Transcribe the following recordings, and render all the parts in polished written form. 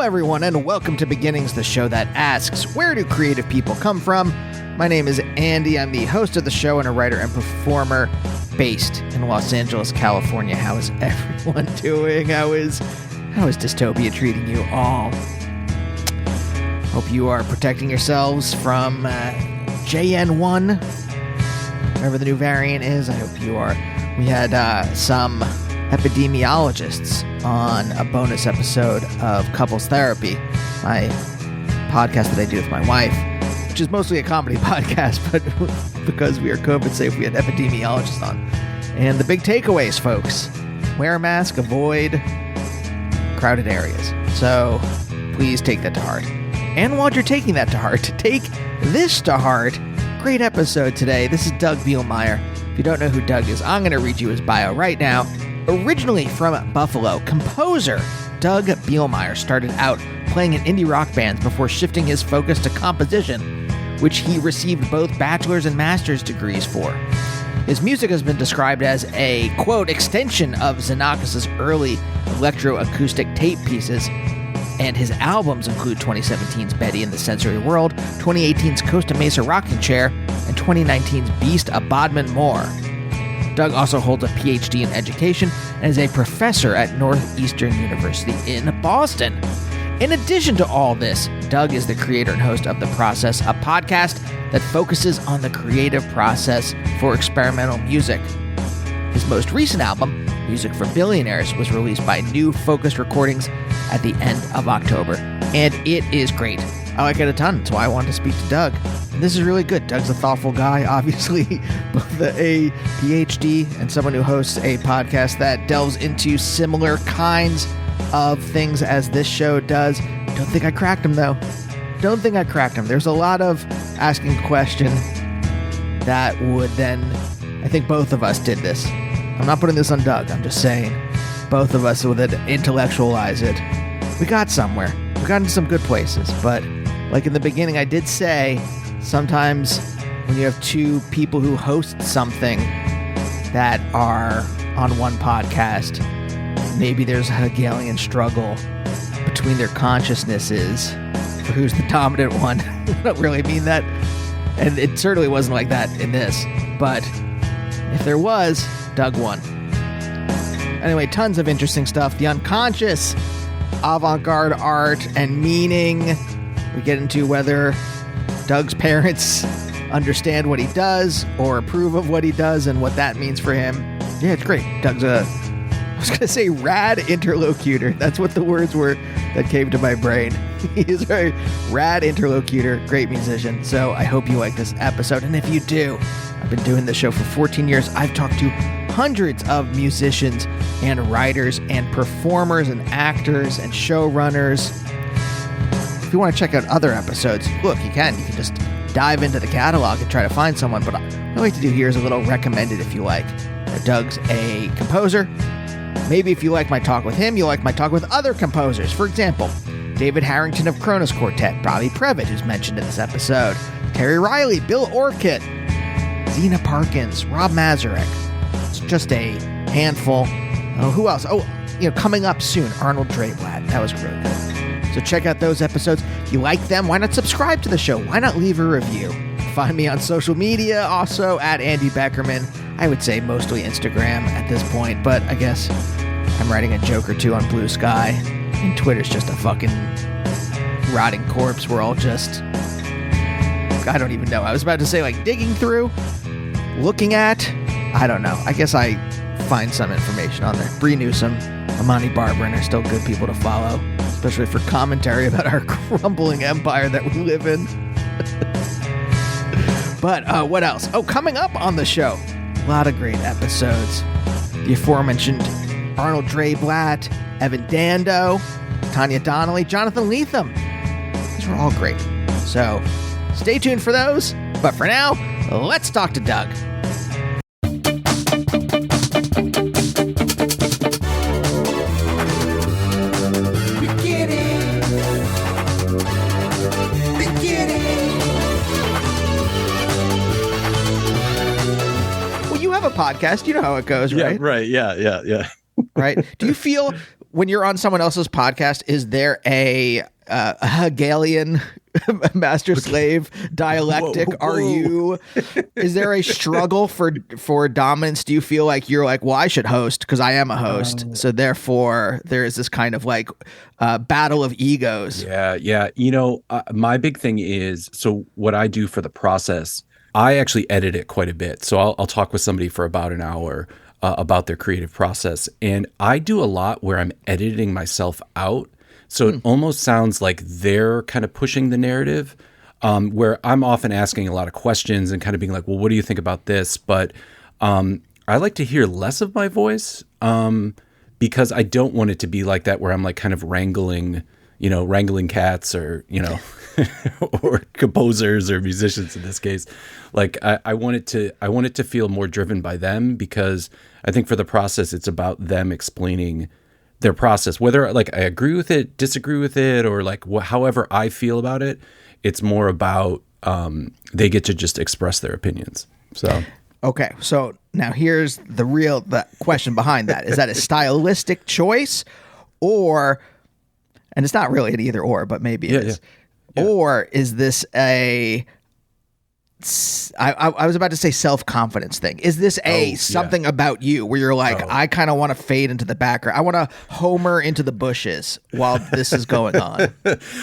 everyone, and welcome to Beginnings, the show that asks, where do creative people come from? My name is Andy. I'm the host of the show and a writer and performer based in Los Angeles, California. How is everyone doing? How is dystopia treating you all? Hope you are protecting yourselves from JN1, whatever the new variant is. I hope you are. We had some epidemiologists on a bonus episode of Couples Therapy, my podcast that I do with my wife, which is mostly a comedy podcast, but because we are COVID safe, we had epidemiologists on. And the big takeaways, folks: wear a mask, avoid crowded areas. So please take that to heart. And while you're taking that to heart, take this to heart. Great episode today. This is Doug Bielmeier. If you don't know who Doug is, I'm going to read you his bio right now. Originally from Buffalo, composer Doug Bielmeier started out playing in indie rock bands before shifting his focus to composition, which he received both bachelor's and master's degrees for. His music has been described as a, quote, extension of Xenakis' early electroacoustic tape pieces, and his albums include 2017's Betty and the Sensory World, 2018's Costa Mesa Rocking Chair, and 2019's Beast of Bodmin Moor. Doug also holds a PhD in education and is a professor at Northeastern University in Boston. In addition to all this, Doug is the creator and host of The Process, a podcast that focuses on the creative process for experimental music. His most recent album, Music for Billionaires, was released by New Focus Recordings at the end of October, and it is great. I like it a ton. That's why I wanted to speak to Doug. And this is really good. Doug's a thoughtful guy, obviously, both a PhD and someone who hosts a podcast that delves into similar kinds of things as this show does. Don't think I cracked him, though. Don't think I cracked him. There's a lot of asking a question that would then, I think both of us did this. I'm not putting this on Doug. I'm just saying both of us would intellectualize it. We got somewhere. We got into some good places, but like in the beginning, I did say sometimes when you have two people who host something that are on one podcast, maybe there's a Hegelian struggle between their consciousnesses for who's the dominant one. I don't really mean that. And it certainly wasn't like that in this. But if there was, Doug won. Anyway, tons of interesting stuff. The unconscious, avant-garde art, and meaning. We get into whether Doug's parents understand what he does or approve of what he does and what that means for him. Yeah, it's great. Doug's I was going to say rad interlocutor. That's what the words were that came to my brain. He's a very rad interlocutor, great musician. So I hope you like this episode. And if you do, I've been doing this show for 14 years. I've talked to hundreds of musicians and writers and performers and actors and showrunners. If you want to check out other episodes, look, you can just dive into the catalog and try to find someone. But what I like to do here is a little recommended if you like. Doug's a composer. Maybe if you like my talk with him, you'll like my talk with other composers. For example, David Harrington of Kronos Quartet, Bobby Previtt, who's mentioned in this episode, Terry Riley, Bill Orcutt, Zena Parkins, Rob Mazurek. It's just a handful. Oh, who else? Oh, coming up soon, Arnold Drayblatt. That was really good. So check out those episodes. If you like them, why not subscribe to the show? Why not leave a review? Find me on social media, also at Andy Beckerman. I would say mostly Instagram at this point, but I guess I'm writing a joke or two on Blue Sky, and Twitter's just a fucking rotting corpse. We're all just, I don't even know. I was about to say like digging through, looking at, I don't know. I guess I find some information on there. Bree Newsom, Amani Barberin are still good people to follow, especially for commentary about our crumbling empire that we live in. But what else? Oh, coming up on the show, a lot of great episodes. The aforementioned Arnold Drayblatt, Evan Dando, Tanya Donnelly, Jonathan Lethem. These were all great. So stay tuned for those. But for now, let's talk to Doug. Podcast, you know how it goes, right? Yeah, right. Yeah. Right. Do you feel when you're on someone else's podcast, is there a Hegelian master slave dialectic? Whoa. Is there a struggle for dominance? Do you feel like you're like, well, I should host because I am a host, so therefore there is this kind of like battle of egos? Yeah. My big thing is, so what I do for the process, I actually edit it quite a bit. So I'll talk with somebody for about an hour about their creative process, and I do a lot where I'm editing myself out. So it almost sounds like they're kind of pushing the narrative, where I'm often asking a lot of questions and kind of being like, well, what do you think about this? But I like to hear less of my voice because I don't want it to be like that where I'm like kind of wrangling cats or, or composers or musicians in this case. Like I want it to feel more driven by them, because I think for the process, it's about them explaining their process, whether like I agree with it, disagree with it, or like however I feel about it. It's more about they get to just express their opinions. So okay, so now here's the question behind that. Is that a stylistic choice, and it's not really an either or, but maybe it is. Yeah. Or is this I was about to say self-confidence thing. Is this something about you where you're like, I kind of want to fade into the background. I want to homer into the bushes while this is going on?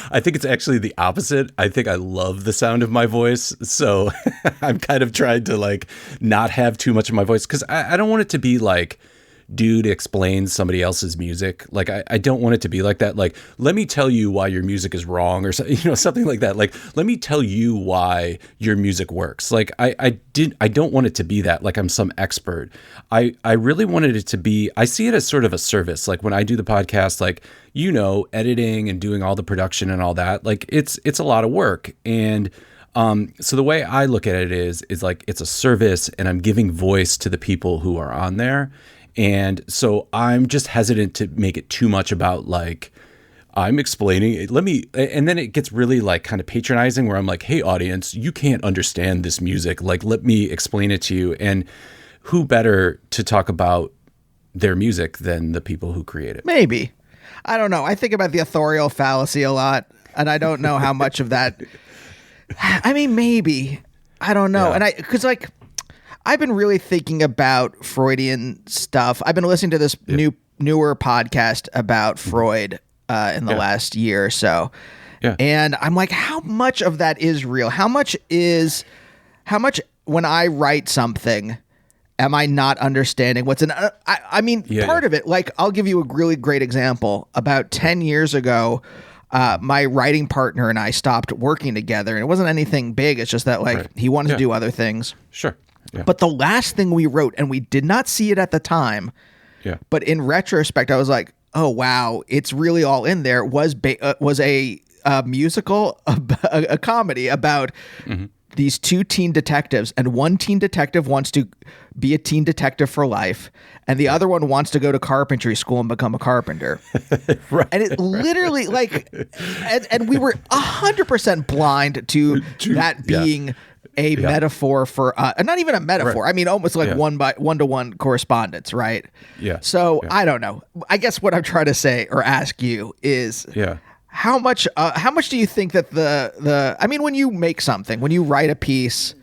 I think it's actually the opposite. I think I love the sound of my voice. So I'm kind of trying to like not have too much of my voice, because I don't want it to be like, dude explains somebody else's music. Like I don't want it to be like that. Like, let me tell you why your music is wrong, or something like that. Like, let me tell you why your music works. Like I don't want it to be that, like I'm some expert. I really wanted it to be, I see it as sort of a service. Like when I do the podcast, like, editing and doing all the production and all that, like it's a lot of work. And so the way I look at it is like, it's a service, and I'm giving voice to the people who are on there. And so I'm just hesitant to make it too much about like, I'm explaining it. And then it gets really like kind of patronizing where I'm like, hey audience, you can't understand this music. Like, let me explain it to you. And who better to talk about their music than the people who create it? Maybe. I don't know. I think about the authorial fallacy a lot, and I don't know how much of that, I mean, maybe, I don't know. Yeah. And cause like, I've been really thinking about Freudian stuff. I've been listening to this newer podcast about Freud in the last year or so. Yeah. And I'm like, how much of that is real? How much when I write something, am I not understanding what's in part of it, like I'll give you a really great example. About 10 years ago, my writing partner and I stopped working together, and it wasn't anything big. It's just that he wanted to do other things. Sure. Yeah. But the last thing we wrote, and we did not see it at the time, but in retrospect, I was like, oh, wow, it's really all in there, was a musical, a comedy about these two teen detectives, and one teen detective wants to be a teen detective for life, and the other one wants to go to carpentry school and become a carpenter. Right. And it literally and we were 100% blind to that being a metaphor for not even a metaphor. Right. I mean, almost like one-to-one correspondence, right? Yeah. So I don't know. I guess what I'm trying to say or ask you is, how much do you think that I mean, when you make something, when you write a piece,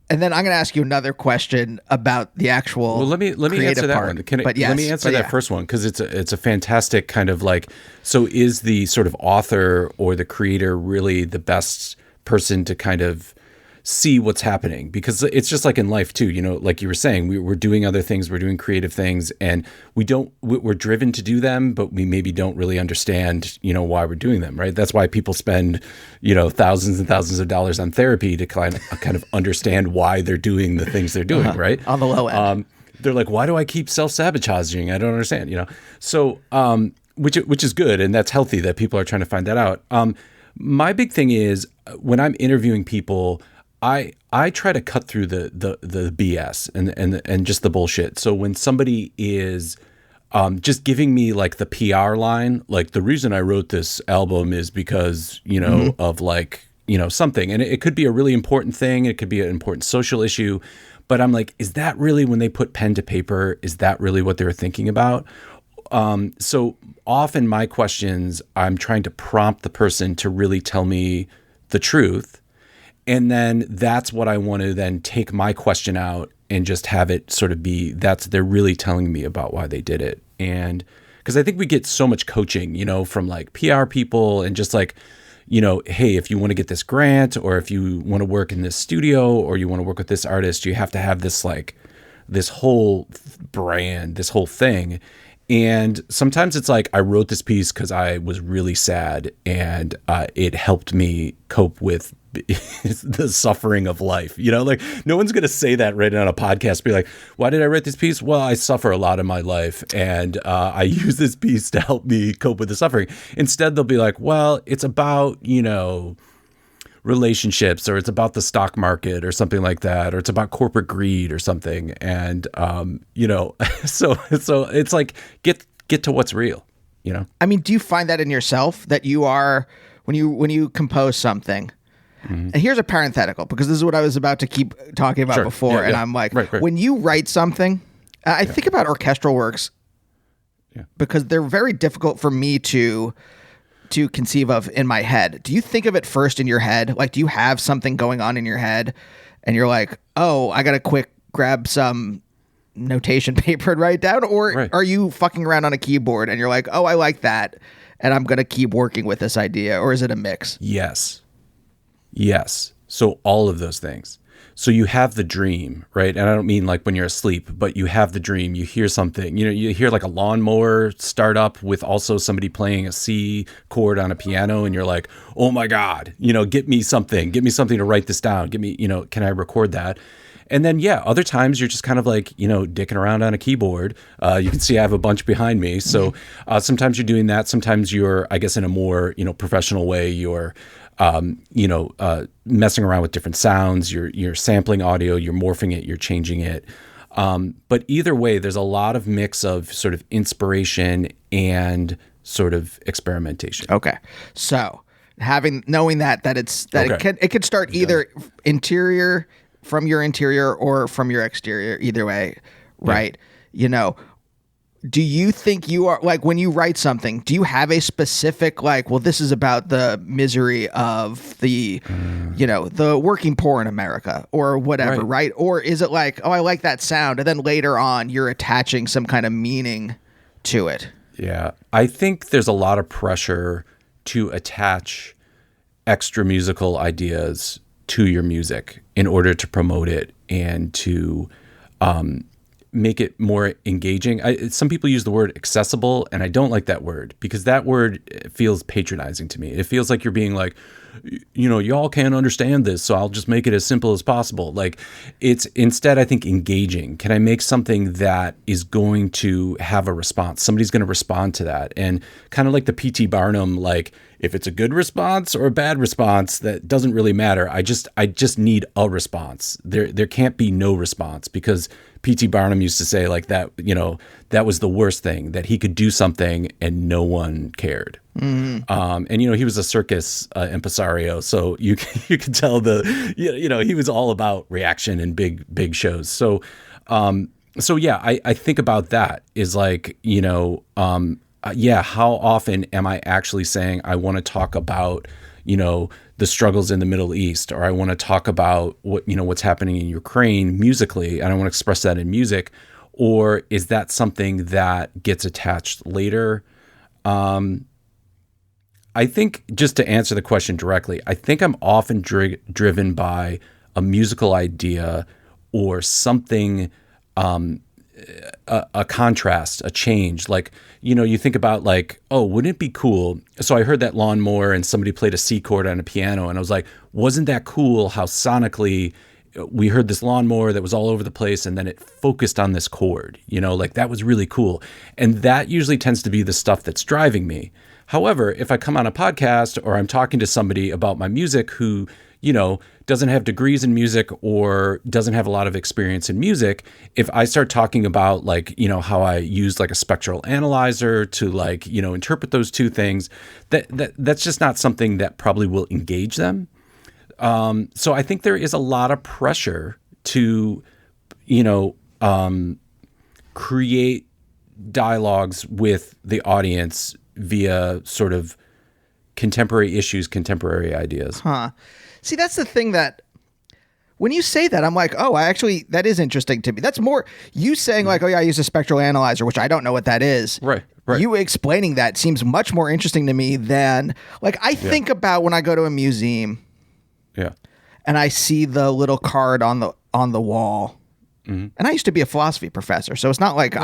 and then I'm going to ask you another question about the actual. Well, let me answer that one. Let me answer that first one, because it's a fantastic kind of like. So, is the sort of author or the creator really the best person to kind of see what's happening? Because it's just like in life too, like you were saying, we're doing other things, we're doing creative things, and we're driven to do them, but we maybe don't really understand, why we're doing them, right? That's why people spend, thousands and thousands of dollars on therapy to kind of understand why they're doing the things they're doing, right? On the low end. They're like, why do I keep self-sabotaging? I don't understand, So, which is good, and that's healthy that people are trying to find that out. My big thing is, when I'm interviewing people, I try to cut through the BS and just the bullshit. So when somebody is just giving me like the PR line, like the reason I wrote this album is because, of like, something, and it could be a really important thing. It could be an important social issue, but I'm like, is that really, when they put pen to paper, is that really what they were thinking about? So often my questions, I'm trying to prompt the person to really tell me the truth. And then that's what I want to then take my question out and just have it sort of be, they're really telling me about why they did it. And because I think we get so much coaching, from like PR people and just like, hey, if you want to get this grant, or if you want to work in this studio, or you want to work with this artist, you have to have this like this whole brand, this whole thing. And sometimes it's like I wrote this piece because I was really sad, and it helped me cope with the suffering of life. Like no one's going to say that right on a podcast, be like, why did I write this piece? Well, I suffer a lot in my life, and I use this piece to help me cope with the suffering. Instead, they'll be like, well, it's about, relationships, or it's about the stock market or something like that, or it's about corporate greed or something. And, so it's like, get to what's real, I mean, do you find that in yourself that you are, when you compose something, and here's a parenthetical, because this is what I was about to keep talking about before. And I'm like, right. When you write something, I think about orchestral works because they're very difficult for me to conceive of in my head. Do you think of it first in your head? Like, do you have something going on in your head and you're like, oh, I got to quick grab some notation paper and write down? Or are you fucking around on a keyboard and you're like, oh, I like that, and I'm going to keep working with this idea? Or is it a mix? Yes. So all of those things. So you have the dream, right? And I don't mean like when you're asleep, but you have the dream. You hear something, you hear like a lawnmower start up with also somebody playing a C chord on a piano, and you're like, oh my God, get me something to write this down. Get me, can I record that? And then, other times you're just kind of like, dicking around on a keyboard. You can see I have a bunch behind me. So sometimes you're doing that. Sometimes you're, I guess, in a more, professional way, you're messing around with different sounds, you're sampling audio, you're morphing it, you're changing it. But either way, there's a lot of mix of sort of inspiration and sort of experimentation. Okay. So knowing that it could start either interior, from your interior, or from your exterior, either way. Right. Do you think you are, like, when you write something, do you have a specific, like, well, this is about the misery of the, the working poor in America, or whatever, right? Or is it like, oh, I like that sound, and then later on you're attaching some kind of meaning to it? Yeah. I think there's a lot of pressure to attach extra musical ideas to your music in order to promote it and to, make it more engaging. Some people use the word accessible, and I don't like that word, because that word feels patronizing to me. It feels like you're being like, y'all can't understand this, so I'll just make it as simple as possible. Like, it's instead, I think, engaging. Can I make something that is going to have a response? Somebody's going to respond to that. And kind of like the P.T. Barnum, like, if it's a good response or a bad response, that doesn't really matter. I just need a response. There can't be no response, because P.T. Barnum used to say like that, that was the worst thing, that he could do something and no one cared. Mm-hmm. And he was a circus impresario, so you could tell he was all about reaction and big shows. So I think about that is like, how often am I actually saying I want to talk about, the struggles in the Middle East, or I want to talk about what's happening in Ukraine musically, and I want to express that in music? Or is that something that gets attached later? I think, just to answer the question directly, I think I'm often driven by a musical idea or something, a contrast, a change. Like, you think about like, oh, wouldn't it be cool? So I heard that lawnmower and somebody played a C chord on a piano, and I was like, wasn't that cool how sonically we heard this lawnmower that was all over the place, and then it focused on this chord, like that was really cool. And that usually tends to be the stuff that's driving me. However, if I come on a podcast or I'm talking to somebody about my music who, doesn't have degrees in music or doesn't have a lot of experience in music, if I start talking about like, how I use like a spectral analyzer to like, interpret those two things, that's just not something that probably will engage them. So I think there is a lot of pressure to, create dialogues with the audience via sort of contemporary issues, contemporary ideas. Huh. See, that's the thing that when you say that, I'm like, oh, that is interesting to me. That's more you saying like, oh yeah, I use a spectral analyzer, which I don't know what that is. Right. You explaining that seems much more interesting to me than like I think about when I go to a museum. Yeah. And I see the little card on the wall. Mm-hmm. And I used to be a philosophy professor, so it's not like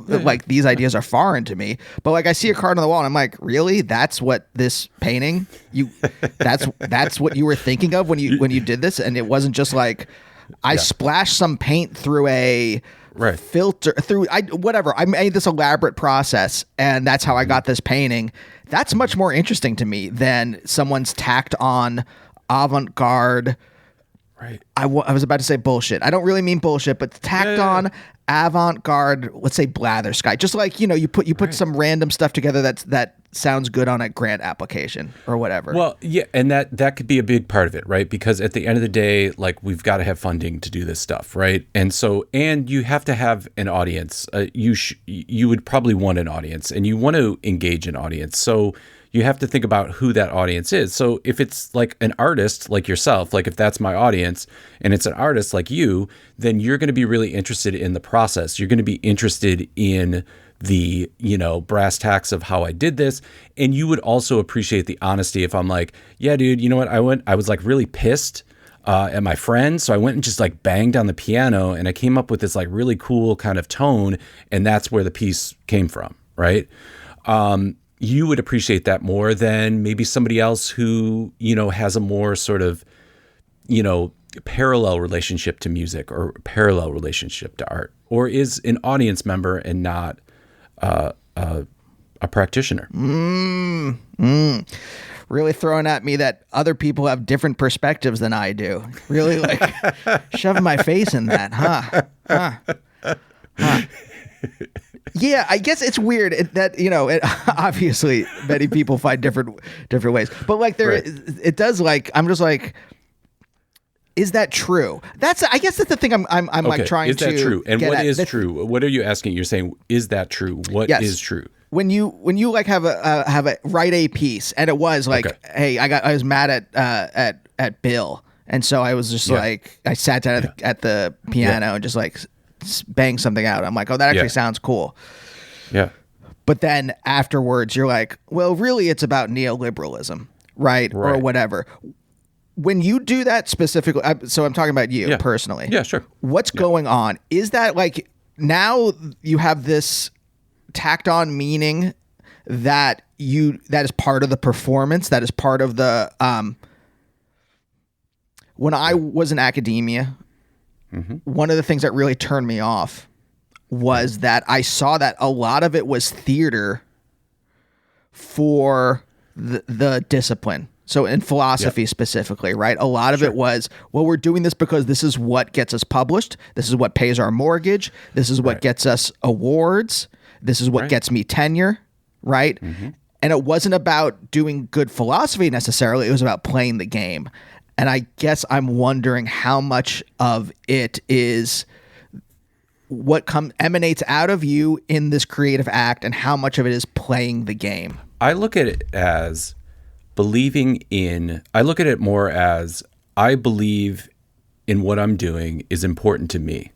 like these ideas are foreign to me. But like I see a card on the wall, and I'm like, really? That's what this painting? That's what you were thinking of when you did this, and it wasn't just like I splashed some paint through a filter through whatever. I made this elaborate process, and that's how I got this painting. That's much more interesting to me than someone's tacked on avant-garde. Right. I was about to say bullshit. I don't really mean bullshit, but tacked on avant-garde, let's say blatherskite. Just like, you put some random stuff together that sounds good on a grant application or whatever. Well, yeah, and that could be a big part of it, right? Because at the end of the day, like we've got to have funding to do this stuff, right? And you have to have an audience. You would probably want an audience, and you want to engage an audience. So you have to think about who that audience is. So if it's like an artist like yourself, like if that's my audience and it's an artist like you, then you're going to be really interested in the process. You're going to be interested in the, brass tacks of how I did this. And you would also appreciate the honesty if I'm like, yeah, dude, you know what? I was like really pissed at my friend. So I went and just like banged on the piano and I came up with this like really cool kind of tone. And that's where the piece came from. Right. You would appreciate that more than maybe somebody else who, has a more sort of, parallel relationship to music or parallel relationship to art, or is an audience member and not a practitioner. Really throwing at me that other people have different perspectives than I do. Really like shoving my face in that, huh? Yeah, I guess it's weird that obviously many people find different ways, but like it does like I'm just like, is that true? I guess that's the thing I'm okay. Like trying to. Is that true? And what is true? What are you asking? You're saying, is that true? What is true? When you like have a write a piece, and it was like, hey, I was mad at Bill, and so I was just like I sat down at the piano and just like bang something out. I'm like, oh, that actually sounds cool. Yeah. But then afterwards you're like, well, really it's about neoliberalism, right? Or whatever. When you do that specifically, so I'm talking about you personally. Yeah, sure. What's going on? Is that like now you have this tacked on meaning that is part of the performance, that is part of the when I was in academia, one of the things that really turned me off was that I saw that a lot of it was theater for the discipline. So in philosophy specifically, right? A lot of it was, well, we're doing this because this is what gets us published. This is what pays our mortgage. This is what gets us awards. This is what gets me tenure, right? And it wasn't about doing good philosophy necessarily. It was about playing the game. And I guess I'm wondering how much of it is what emanates out of you in this creative act and how much of it is playing the game. I look at it as I look at it more as I believe in what I'm doing is important to me.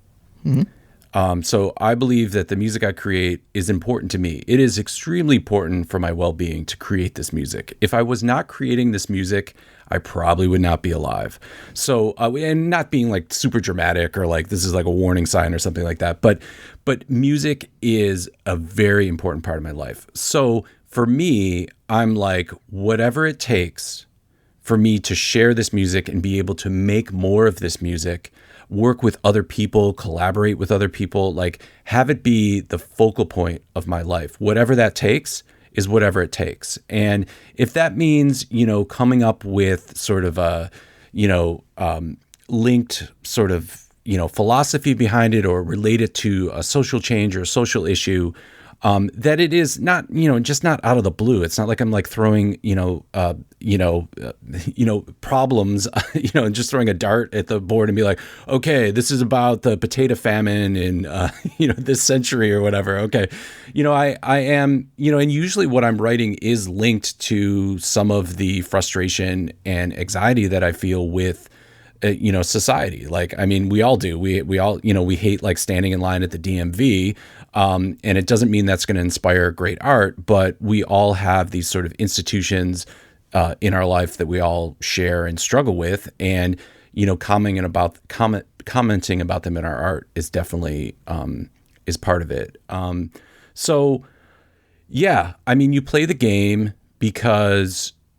So I believe that the music I create is important to me. It is extremely important for my well-being to create this music. If I was not creating this music, I probably would not be alive. So, and not being like super dramatic or like this is like a warning sign or something like that, but music is a very important part of my life. So for me, I'm like, whatever it takes for me to share this music and be able to make more of this music, work with other people, collaborate with other people, like have it be the focal point of my life. Whatever that takes is whatever it takes. And if that means, coming up with sort of a, linked sort of, philosophy behind it or relate it to a social change or a social issue, that it is not, just not out of the blue. It's not like I'm like throwing, problems, and just throwing a dart at the board and be like, okay, this is about the potato famine in, this century or whatever. Okay. I am, and usually what I'm writing is linked to some of the frustration and anxiety that I feel with, society. Like, I mean, we all do. We all, we hate like standing in line at the DMV. And it doesn't mean that's going to inspire great art, but we all have these sort of institutions in our life that we all share and struggle with. And, commenting about them in our art is definitely is part of it. So, yeah, I mean, you play the game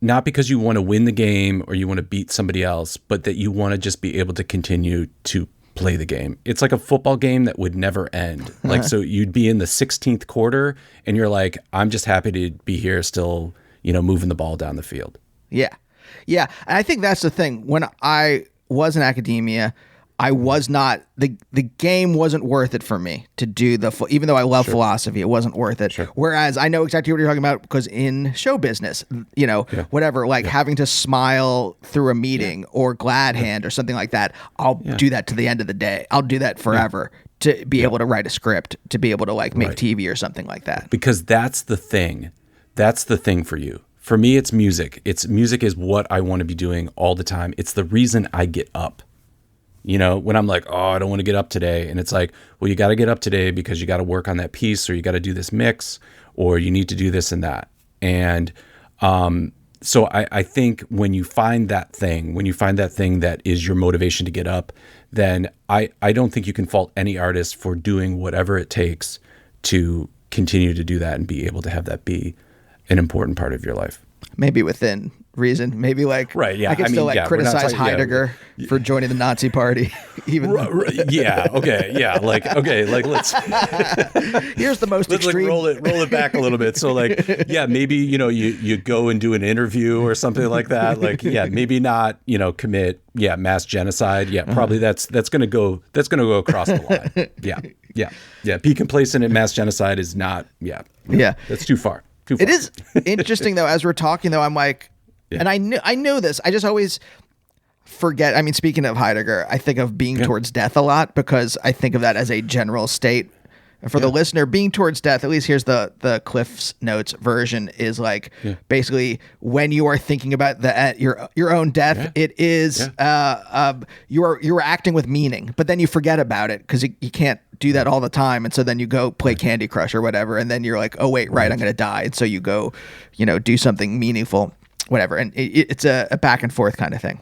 not because you want to win the game or you want to beat somebody else, but that you want to just be able to continue to play the game. It's like a football game that would never end. Like, so you'd be in the 16th quarter and you're like, I'm just happy to be here still, moving the ball down the field. Yeah. Yeah. And I think that's the thing. When I was in academia, I was not, the game wasn't worth it for me to do even though I love philosophy, it wasn't worth it. Sure. Whereas I know exactly what you're talking about because in show business, whatever, like having to smile through a meeting or glad hand or something like that, I'll do that to the end of the day. I'll do that forever to be able to write a script, to be able to like make TV or something like that. Because that's the thing. That's the thing for you. For me, it's music. Music is what I want to be doing all the time. It's the reason I get up. When I'm like, oh, I don't want to get up today. And it's like, well, you got to get up today because you got to work on that piece or you got to do this mix or you need to do this and that. And so I think when you find that thing that is your motivation to get up, then I don't think you can fault any artist for doing whatever it takes to continue to do that and be able to have that be an important part of your life. Maybe within reason, maybe like I can still criticize Heidegger for joining the Nazi party, even let's here's the most extreme. Like roll it back a little bit. So like maybe you go and do an interview or something like that. Like maybe not commit mass genocide. Probably that's gonna go across the line. Be complacent in mass genocide is not that's too far. It is interesting though. As we're talking though, I'm like. Yeah. And I know this. I just always forget. I mean, speaking of Heidegger, I think of being towards death a lot because I think of that as a general state. And for the listener, being towards death, at least here's the Cliff's Notes version, is like basically when you are thinking about your own death, it is you're acting with meaning, but then you forget about it because you can't do that all the time, and so then you go play Candy Crush or whatever, and then you're like, oh wait, I'm going to die, and so you go, do something meaningful. Whatever. And it's a back and forth kind of thing.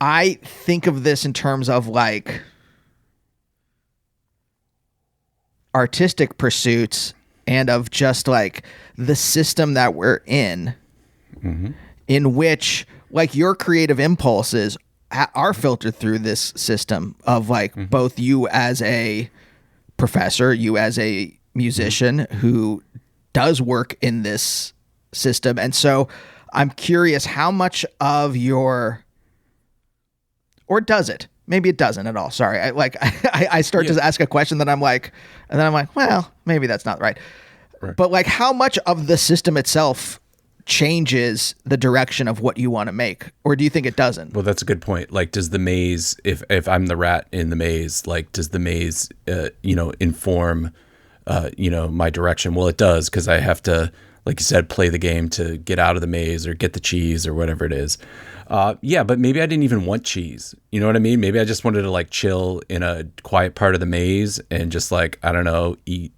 I think of this in terms of like artistic pursuits and of just like the system that we're in which like your creative impulses are filtered through this system of like both you as a professor, you as a musician who does work in this system. And so I'm curious how much of or does it? Maybe it doesn't at all. Sorry. I start to ask a question that I'm like, and then I'm like, well, maybe that's not right. But like how much of the system itself changes the direction of what you want to make? Or do you think it doesn't? Well, that's a good point. Like, does the maze, if I'm the rat in the maze, like, does the maze, inform, my direction? Well, it does. 'Cause I have to, like you said, play the game to get out of the maze or get the cheese or whatever it is. But maybe I didn't even want cheese. You know what I mean? Maybe I just wanted to like chill in a quiet part of the maze and just like, I don't know, eat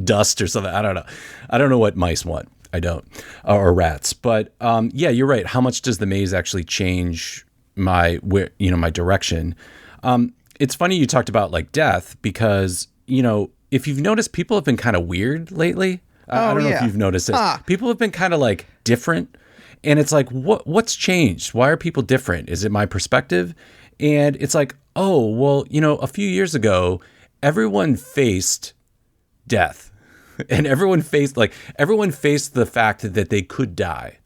dust or something. I don't know. I don't know what mice want. I don't, or rats. But you're right. How much does the maze actually change my direction? It's funny you talked about like death because, if you've noticed, people have been kind of weird lately. I don't know if you've noticed this. People have been kind of like different. And it's like, what's changed? Why are people different? Is it my perspective? And it's like, oh, well, a few years ago, everyone faced death. And everyone faced the fact that they could die.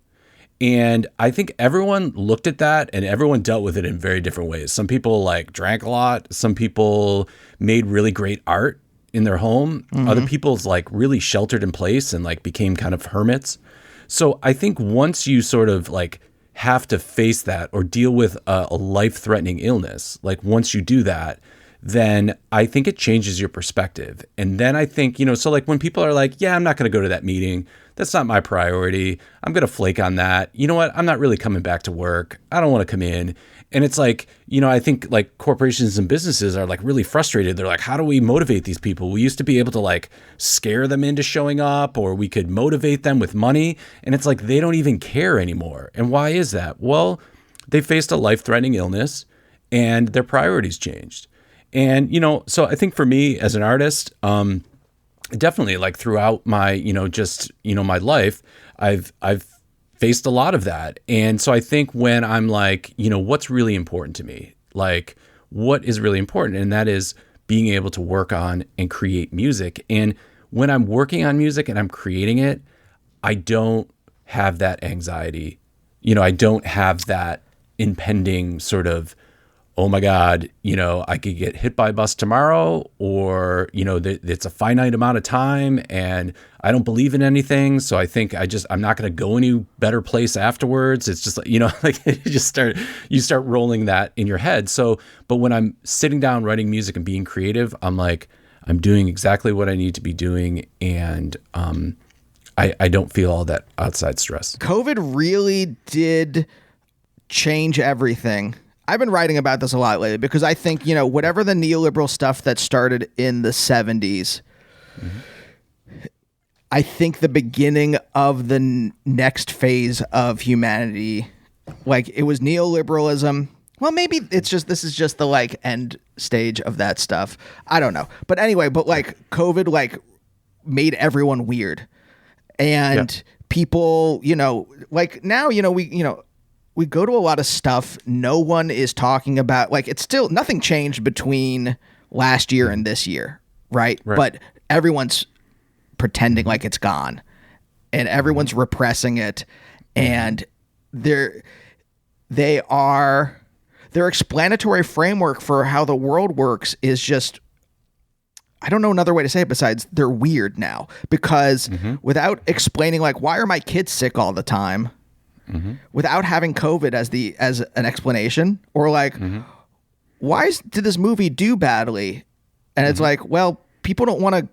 And I think everyone looked at that and everyone dealt with it in very different ways. Some people like drank a lot. Some people made really great art in their home. Other people's like really sheltered in place and like became kind of hermits. So I think once you sort of like have to face that or deal with a life-threatening illness, like once you do that, then I think it changes your perspective. And then I think, so like when people are like, yeah, I'm not going to go to that meeting. That's not my priority. I'm going to flake on that. You know what? I'm not really coming back to work. I don't want to come in. And it's like, I think like corporations and businesses are like really frustrated. They're like, how do we motivate these people? We used to be able to like scare them into showing up, or we could motivate them with money. And it's like, they don't even care anymore. And why is that? Well, they faced a life-threatening illness and their priorities changed. And, so I think for me as an artist, definitely like throughout my, my life, I've faced a lot of that. And so I think when I'm like, what's really important to me, like what is really important? And that is being able to work on and create music. And when I'm working on music and I'm creating it, I don't have that anxiety. I don't have that impending sort of, oh my God, I could get hit by a bus tomorrow, or, it's a finite amount of time and I don't believe in anything. So I think I'm not going to go any better place afterwards. It's just like, like you start rolling that in your head. So, but when I'm sitting down writing music and being creative, I'm like, I'm doing exactly what I need to be doing. And, I don't feel all that outside stress. COVID really did change everything. I've been writing about this a lot lately because I think, whatever the neoliberal stuff that started in the 70s, I think the beginning of the next phase of humanity, like it was neoliberalism. Well, maybe this is just the like end stage of that stuff. I don't know. But anyway, like COVID like made everyone weird. And people, like now, we go to a lot of stuff no one is talking about. Like it's still nothing changed between last year and this year, right? But everyone's pretending like it's gone and everyone's repressing it. And their explanatory framework for how the world works is just, I don't know another way to say it besides they're weird now, because without explaining like, why are my kids sick all the time? Without having COVID as an explanation, or like, why did this movie do badly? And it's like, well, people don't want to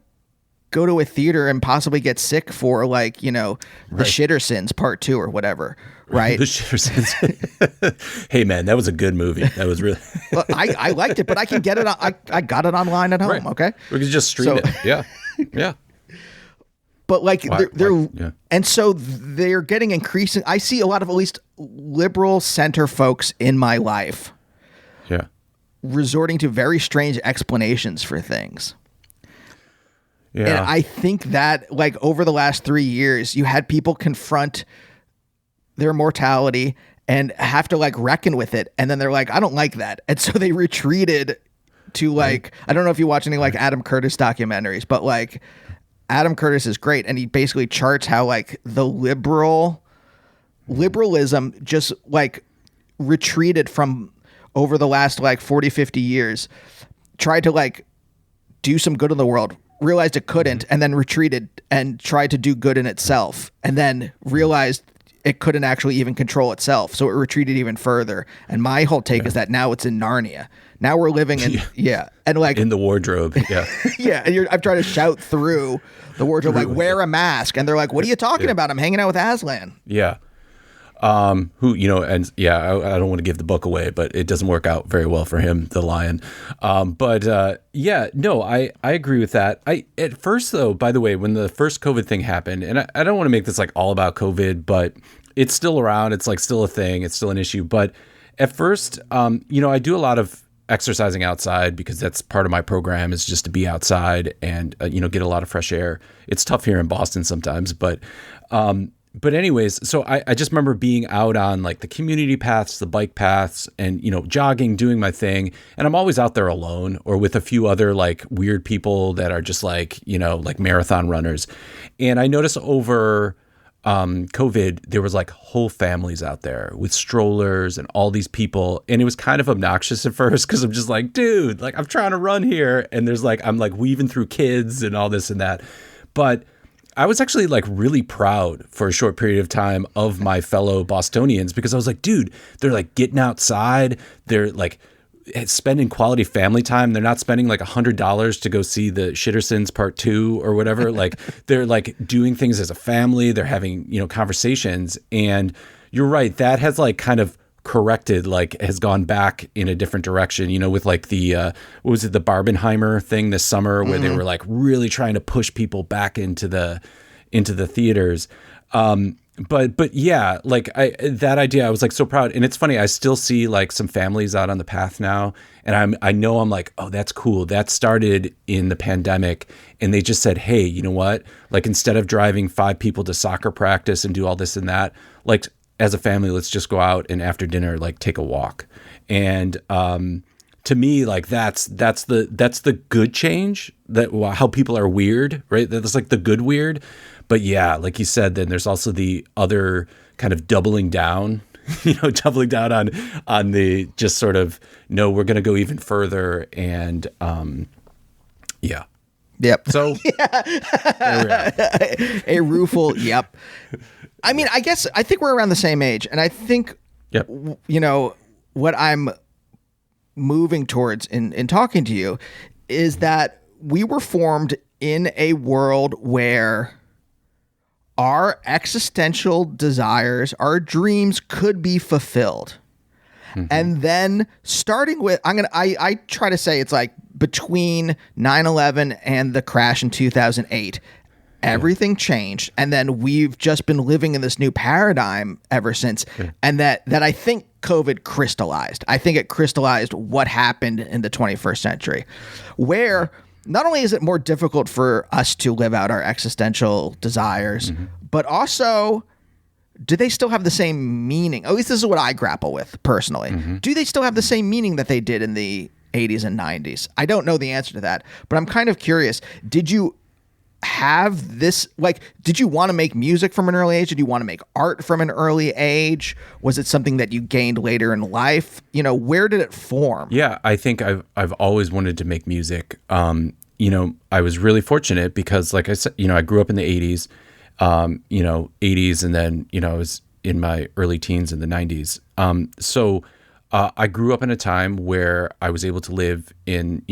go to a theater and possibly get sick for like, the Shitter Sins Part 2 or whatever, right? The Shitter Sins. Hey man, that was a good movie. That was really. Well, I liked it, but I can get it. I got it online at home. Right. Okay, we can just stream it. Yeah. But like and so they're getting increasing. I see a lot of at least liberal center folks in my life, resorting to very strange explanations for things. Yeah, and I think that like over the last 3 years, you had people confront their mortality and have to like reckon with it, and then they're like, I don't like that, and so they retreated to like I don't know if you watch any like Adam Curtis documentaries, but like. Adam Curtis is great, and he basically charts how like the liberalism just like retreated from over the last like 40, 50 years, tried to like do some good in the world, realized it couldn't, and then retreated and tried to do good in itself, and then realized it couldn't actually even control itself, so it retreated even further. And my whole take is that now it's in Narnia. Now we're living in and like in the wardrobe, and I'm trying to shout through the wardrobe like wear a mask, and they're like, "What are you talking about? I'm hanging out with Aslan." Yeah, who I don't want to give the book away, but it doesn't work out very well for him, the lion. I agree with that. At first though, by the way, when the first COVID thing happened, and I don't want to make this like all about COVID, but it's still around. It's like still a thing. It's still an issue. But at first, I do a lot of exercising outside because that's part of my program is just to be outside and, get a lot of fresh air. It's tough here in Boston sometimes, but anyways, so I just remember being out on like the community paths, the bike paths, and, jogging, doing my thing. And I'm always out there alone or with a few other like weird people that are just like, like marathon runners. And I notice over COVID, there was like whole families out there with strollers and all these people. And it was kind of obnoxious at first because I'm just like, dude, like I'm trying to run here. And there's like, I'm like weaving through kids and all this and that. But I was actually like really proud for a short period of time of my fellow Bostonians because I was like, dude, they're like getting outside. They're like spending quality family time. They're not spending like $100 to go see the Shittersons Part 2 or whatever. Like they're like doing things as a family. They're having, conversations. And you're right. That has like kind of corrected, like has gone back in a different direction, with like the, what was it? The Barbenheimer thing this summer where they were like really trying to push people back into the theaters. But yeah, like that idea, I was like so proud. And it's funny, I still see like some families out on the path now. And I know I'm like, oh, that's cool. That started in the pandemic. And they just said, hey, you know what? Like instead of driving 5 people to soccer practice and do all this and that, like as a family, let's just go out and after dinner, like take a walk. And to me, like that's the good change, that how people are weird, right? That's like the good weird. But yeah, like you said, then there's also the other kind of doubling down, doubling down on the just sort of, no, we're going to go even further. And yeah. Yep. So a rueful, yep. I mean, I think we're around the same age. And I think, yep. What I'm moving towards in talking to you is that we were formed in a world where our existential desires, our dreams could be fulfilled. Mm-hmm. And then starting with, I try to say it's like between 9/11 and the crash in 2008, everything changed. And then we've just been living in this new paradigm ever since. Yeah. And that I think COVID crystallized. I think it crystallized what happened in the 21st century, where not only is it more difficult for us to live out our existential desires, but also, do they still have the same meaning? At least this is what I grapple with personally. Do they still have the same meaning that they did in the 80s and 90s? I don't know the answer to that, but I'm kind of curious. Did you have this, like, did you want to make music from an early age? Did you want to make art from an early age? Was it something that you gained later in life? Where did it form? Yeah, I think I've always wanted to make music. I was really fortunate because, like I said, I grew up in the 80s, 80s, and then, I was in my early teens in the 90s. So I grew up in a time where I was able to live in,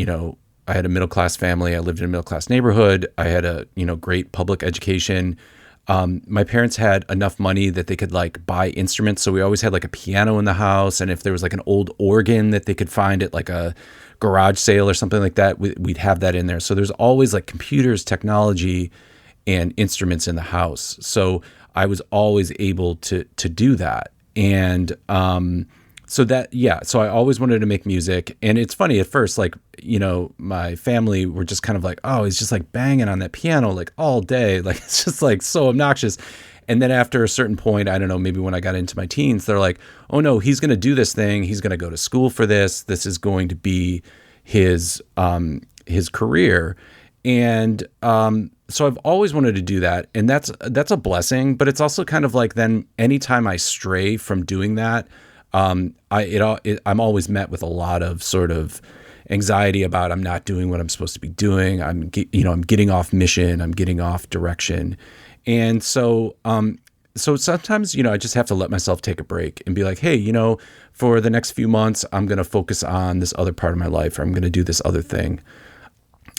I had a middle-class family. I lived in a middle-class neighborhood. I had a, great public education. My parents had enough money that they could like buy instruments. So we always had like a piano in the house. And if there was like an old organ that they could find at like a garage sale or something like that, we'd have that in there. So there's always like computers, technology, and instruments in the house. So I was always able to do that. And, so I always wanted to make music. And it's funny at first, like, my family were just kind of like, oh, he's just like banging on that piano like all day. Like, it's just like so obnoxious. And then after a certain point, I don't know, maybe when I got into my teens, they're like, oh no, he's going to do this thing. He's going to go to school for this. This is going to be his career. And, so I've always wanted to do that. And that's a blessing, but it's also kind of like then anytime I stray from doing that, I'm always met with a lot of sort of anxiety about I'm not doing what I'm supposed to be doing. I'm getting off mission. I'm getting off direction. And so sometimes, I just have to let myself take a break and be like, hey, for the next few months, I'm going to focus on this other part of my life, or I'm going to do this other thing.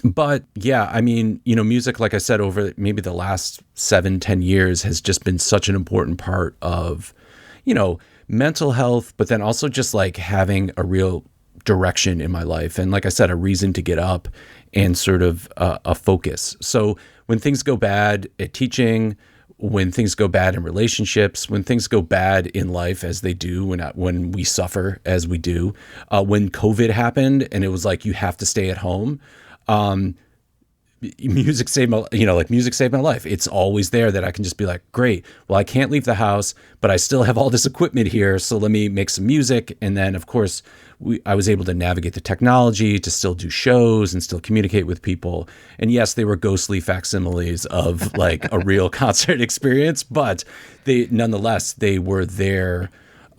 But yeah, I mean, music, like I said, over maybe the last 7-10 years has just been such an important part of, mental health, but then also just like having a real direction in my life. And like I said, a reason to get up and sort of a focus. So when things go bad at teaching, when things go bad in relationships, when things go bad in life as they do, when we suffer as we do, when COVID happened and it was like, you have to stay at home. music saved my, like music saved my life. It's always there that I can just be like, great, well, I can't leave the house, but I still have all this equipment here. So let me make some music. And then of course I was able to navigate the technology to still do shows and still communicate with people. And yes, they were ghostly facsimiles of like a real concert experience, but nonetheless, they were there.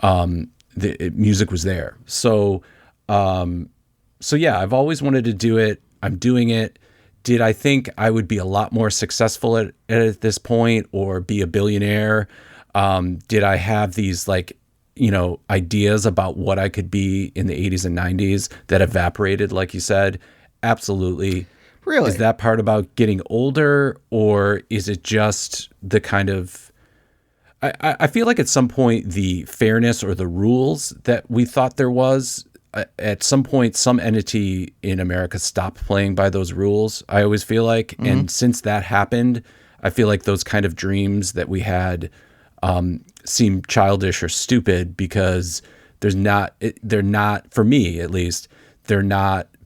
The music was there. So yeah, I've always wanted to do it. I'm doing it. Did I think I would be a lot more successful at this point or be a billionaire? Did I have these like, ideas about what I could be in the 80s and 90s that evaporated, like you said? Absolutely. Really? Is that part about getting older, or is it just the kind of, I feel like at some point the fairness or the rules that we thought there was, at some point, some entity in America stopped playing by those rules, I always feel like. Mm-hmm. And since that happened, I feel like those kind of dreams that we had seem childish or stupid because they're not, for me at least,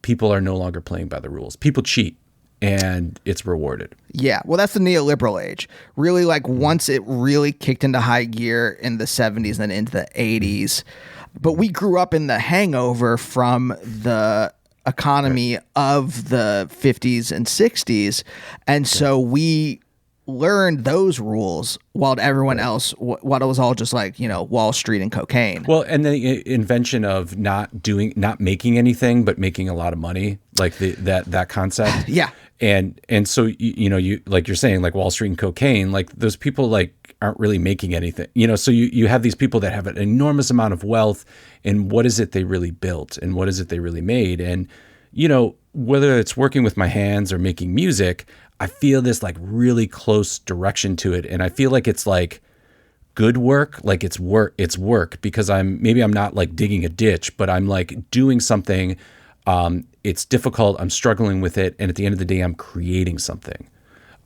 people are no longer playing by the rules. People cheat and it's rewarded. Yeah. Well, that's the neoliberal age. Really, like once it really kicked into high gear in the 70s and then into the 80s. But we grew up in the hangover from the economy of the 50s and 60s. And so we learned those rules while everyone else, while it was all just like, Wall Street and cocaine. Well, and the invention of not making anything, but making a lot of money, like that concept. Yeah. And so, you like you're saying, like Wall Street and cocaine, like those people like aren't really making anything, so you have these people that have an enormous amount of wealth, and what is it they really built and what is it they really made? And, whether it's working with my hands or making music, I feel this like really close direction to it. And I feel like it's like good work, like it's work because I'm not like digging a ditch, but I'm like doing something. It's difficult. I'm struggling with it. And at the end of the day, I'm creating something.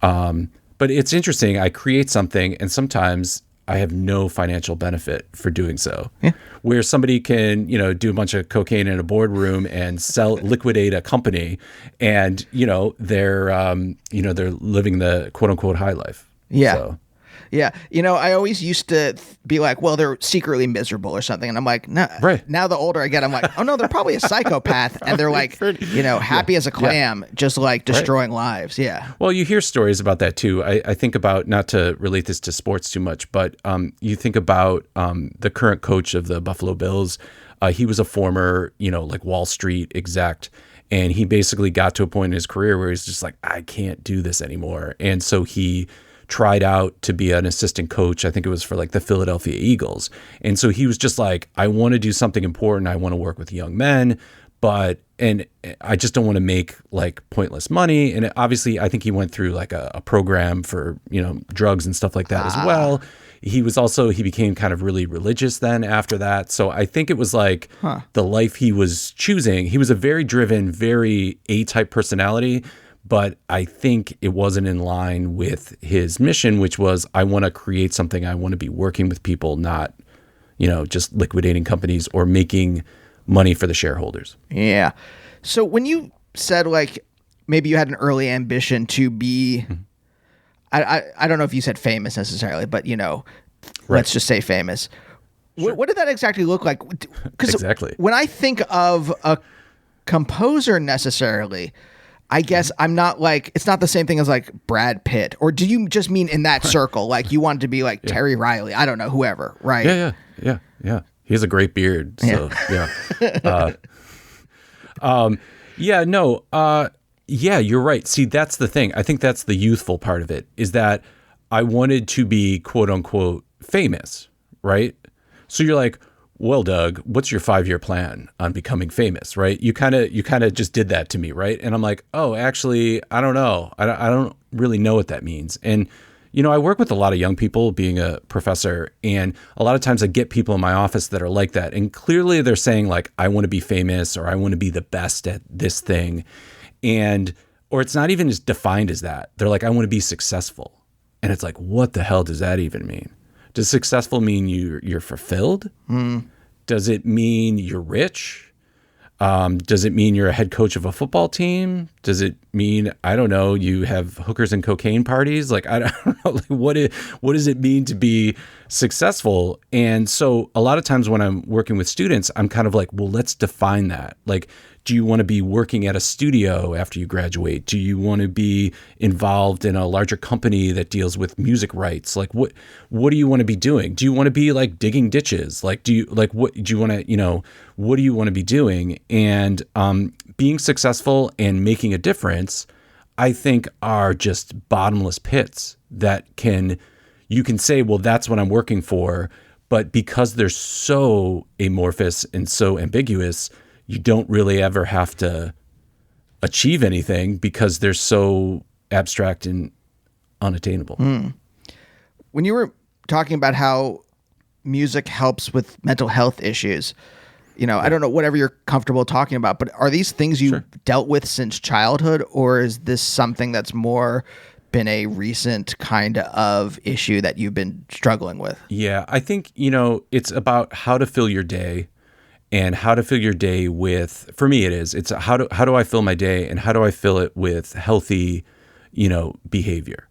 But it's interesting. I create something and sometimes I have no financial benefit for doing so. Yeah. Where somebody can, do a bunch of cocaine in a boardroom and liquidate a company and, they're living the quote unquote high life. Yeah. So. Yeah. I always used to be like, well, they're secretly miserable or something. And I'm like, no. Right. Now the older I get, I'm like, oh no, they're probably a psychopath. And they're like, happy as a clam, just like destroying lives. Yeah. Well, you hear stories about that too. I think about, not to relate this to sports too much, but you think about the current coach of the Buffalo Bills. He was a former, like Wall Street exec. And he basically got to a point in his career where he's just like, I can't do this anymore. And so he tried out to be an assistant coach. I think it was for like the Philadelphia Eagles. And so he was just like, I want to do something important. I want to work with young men, and I just don't want to make like pointless money. And obviously I think he went through like a program for, drugs and stuff like that as well. He became kind of really religious then after that. So I think it was like the life he was choosing. He was a very driven, very A-type personality, but I think it wasn't in line with his mission, which was, I want to create something. I want to be working with people, not, just liquidating companies or making money for the shareholders. Yeah. So when you said like, maybe you had an early ambition to be, I don't know if you said famous necessarily, but let's just say famous. Sure. What did that exactly look like? Because exactly. When I think of a composer necessarily, I guess I'm not like, it's not the same thing as like Brad Pitt, or do you just mean in that circle? Like you wanted to be like Terry Riley, I don't know, whoever, right? Yeah. He has a great beard. So yeah, you're right. See, that's the thing. I think that's the youthful part of it, is that I wanted to be quote unquote famous, right? So you're like, well, Doug, what's your 5-year plan on becoming famous, right? You kind of just did that to me, right? And I'm like, oh, actually, I don't know. I don't really know what that means. And, I work with a lot of young people being a professor, and a lot of times I get people in my office that are like that. And clearly they're saying like, I want to be famous, or I want to be the best at this thing. Or it's not even just defined as that. They're like, I want to be successful. And it's like, what the hell does that even mean? Does successful mean you're fulfilled? Does it mean you're rich? Does it mean you're a head coach of a football team? Does it mean, I don't know, you have hookers and cocaine parties? Like, I don't know, like, what does it mean to be successful? And so a lot of times when I'm working with students, I'm kind of like, well, let's define that. Like, do you want to be working at a studio after you graduate? Do you want to be involved in a larger company that deals with music rights? Like, what do you want to be doing? Do you want to be like digging ditches? Like, what do you want to, what do you want to be doing? And being successful and making a difference, I think, are just bottomless pits that you can say, well, that's what I'm working for. But because they're so amorphous and so ambiguous, you don't really ever have to achieve anything because they're so abstract and unattainable. When you were talking about how music helps with mental health issues, I don't know, whatever you're comfortable talking about, but are these things you dealt with since childhood, or is this something that's more been a recent kind of issue that you've been struggling with? Yeah, I think, it's about how to fill your day. And how to fill your day with, for me it's how do I fill my day, and how do I fill it with healthy, behavior.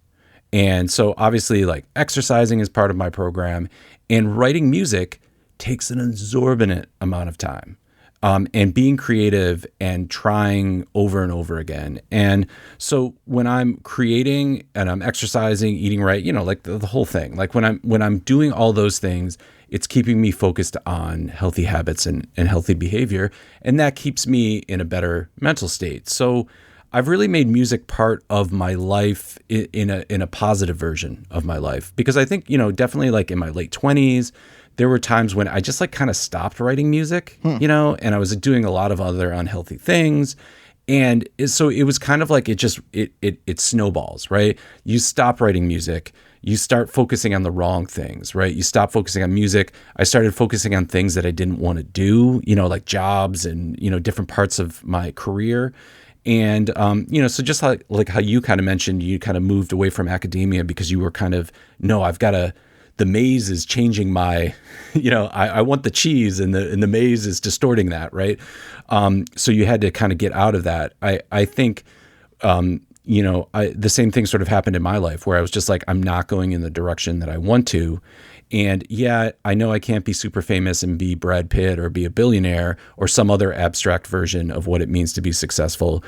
And so obviously, like, exercising is part of my program, and writing music takes an exorbitant amount of time. And being creative and trying over and over again. And so when I'm creating and I'm exercising, eating right, like the whole thing, like when I'm doing all those things, it's keeping me focused on healthy habits and healthy behavior. And that keeps me in a better mental state. So I've really made music part of my life in a positive version of my life, because I think, definitely like in my late 20s, there were times when I just like kind of stopped writing music, and I was doing a lot of other unhealthy things. And so it was kind of like it snowballs, right? You stop writing music, you start focusing on the wrong things, right? You stop focusing on music. I started focusing on things that I didn't want to do, like jobs and, different parts of my career. And, so just like how you kind of mentioned, you kind of moved away from academia because you were kind of, no, the maze is changing my, I want the cheese and the maze is distorting that. Right. So you had to kind of get out of that. I think, the same thing sort of happened in my life where I was just like, I'm not going in the direction that I want to. And yeah, I know I can't be super famous and be Brad Pitt or be a billionaire or some other abstract version of what it means to be successful,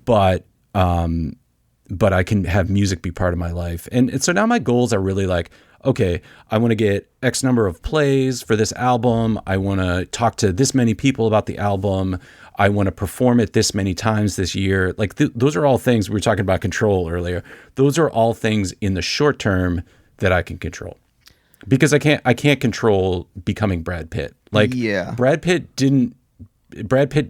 but I can have music be part of my life. And so now my goals are really like, okay, I want to get X number of plays for this album. I want to talk to this many people about the album. I want to perform it this many times this year. Like those are all things, we were talking about control earlier. Those are all things in the short term that I can control. Because I can't control becoming Brad Pitt. Like, Brad Pitt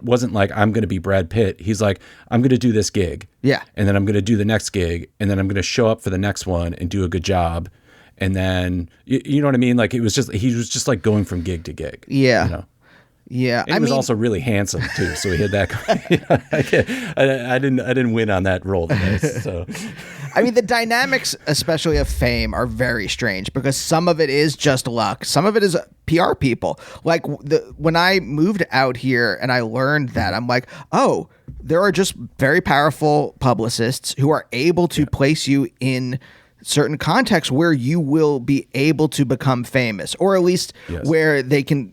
wasn't like, I'm going to be Brad Pitt. He's like, I'm going to do this gig. Yeah. And then I'm going to do the next gig. And then I'm going to show up for the next one and do a good job. And then, you know what I mean? Like, he was just like going from gig to gig. Yeah. Yeah. And he was also really handsome too. So he had that. I didn't win on that role today. So. I mean, the dynamics, especially of fame, are very strange because some of it is just luck. Some of it is PR people. Like when I moved out here and I learned that, I'm like, oh, there are just very powerful publicists who are able to place you in certain contexts where you will be able to become famous, or at least where they can,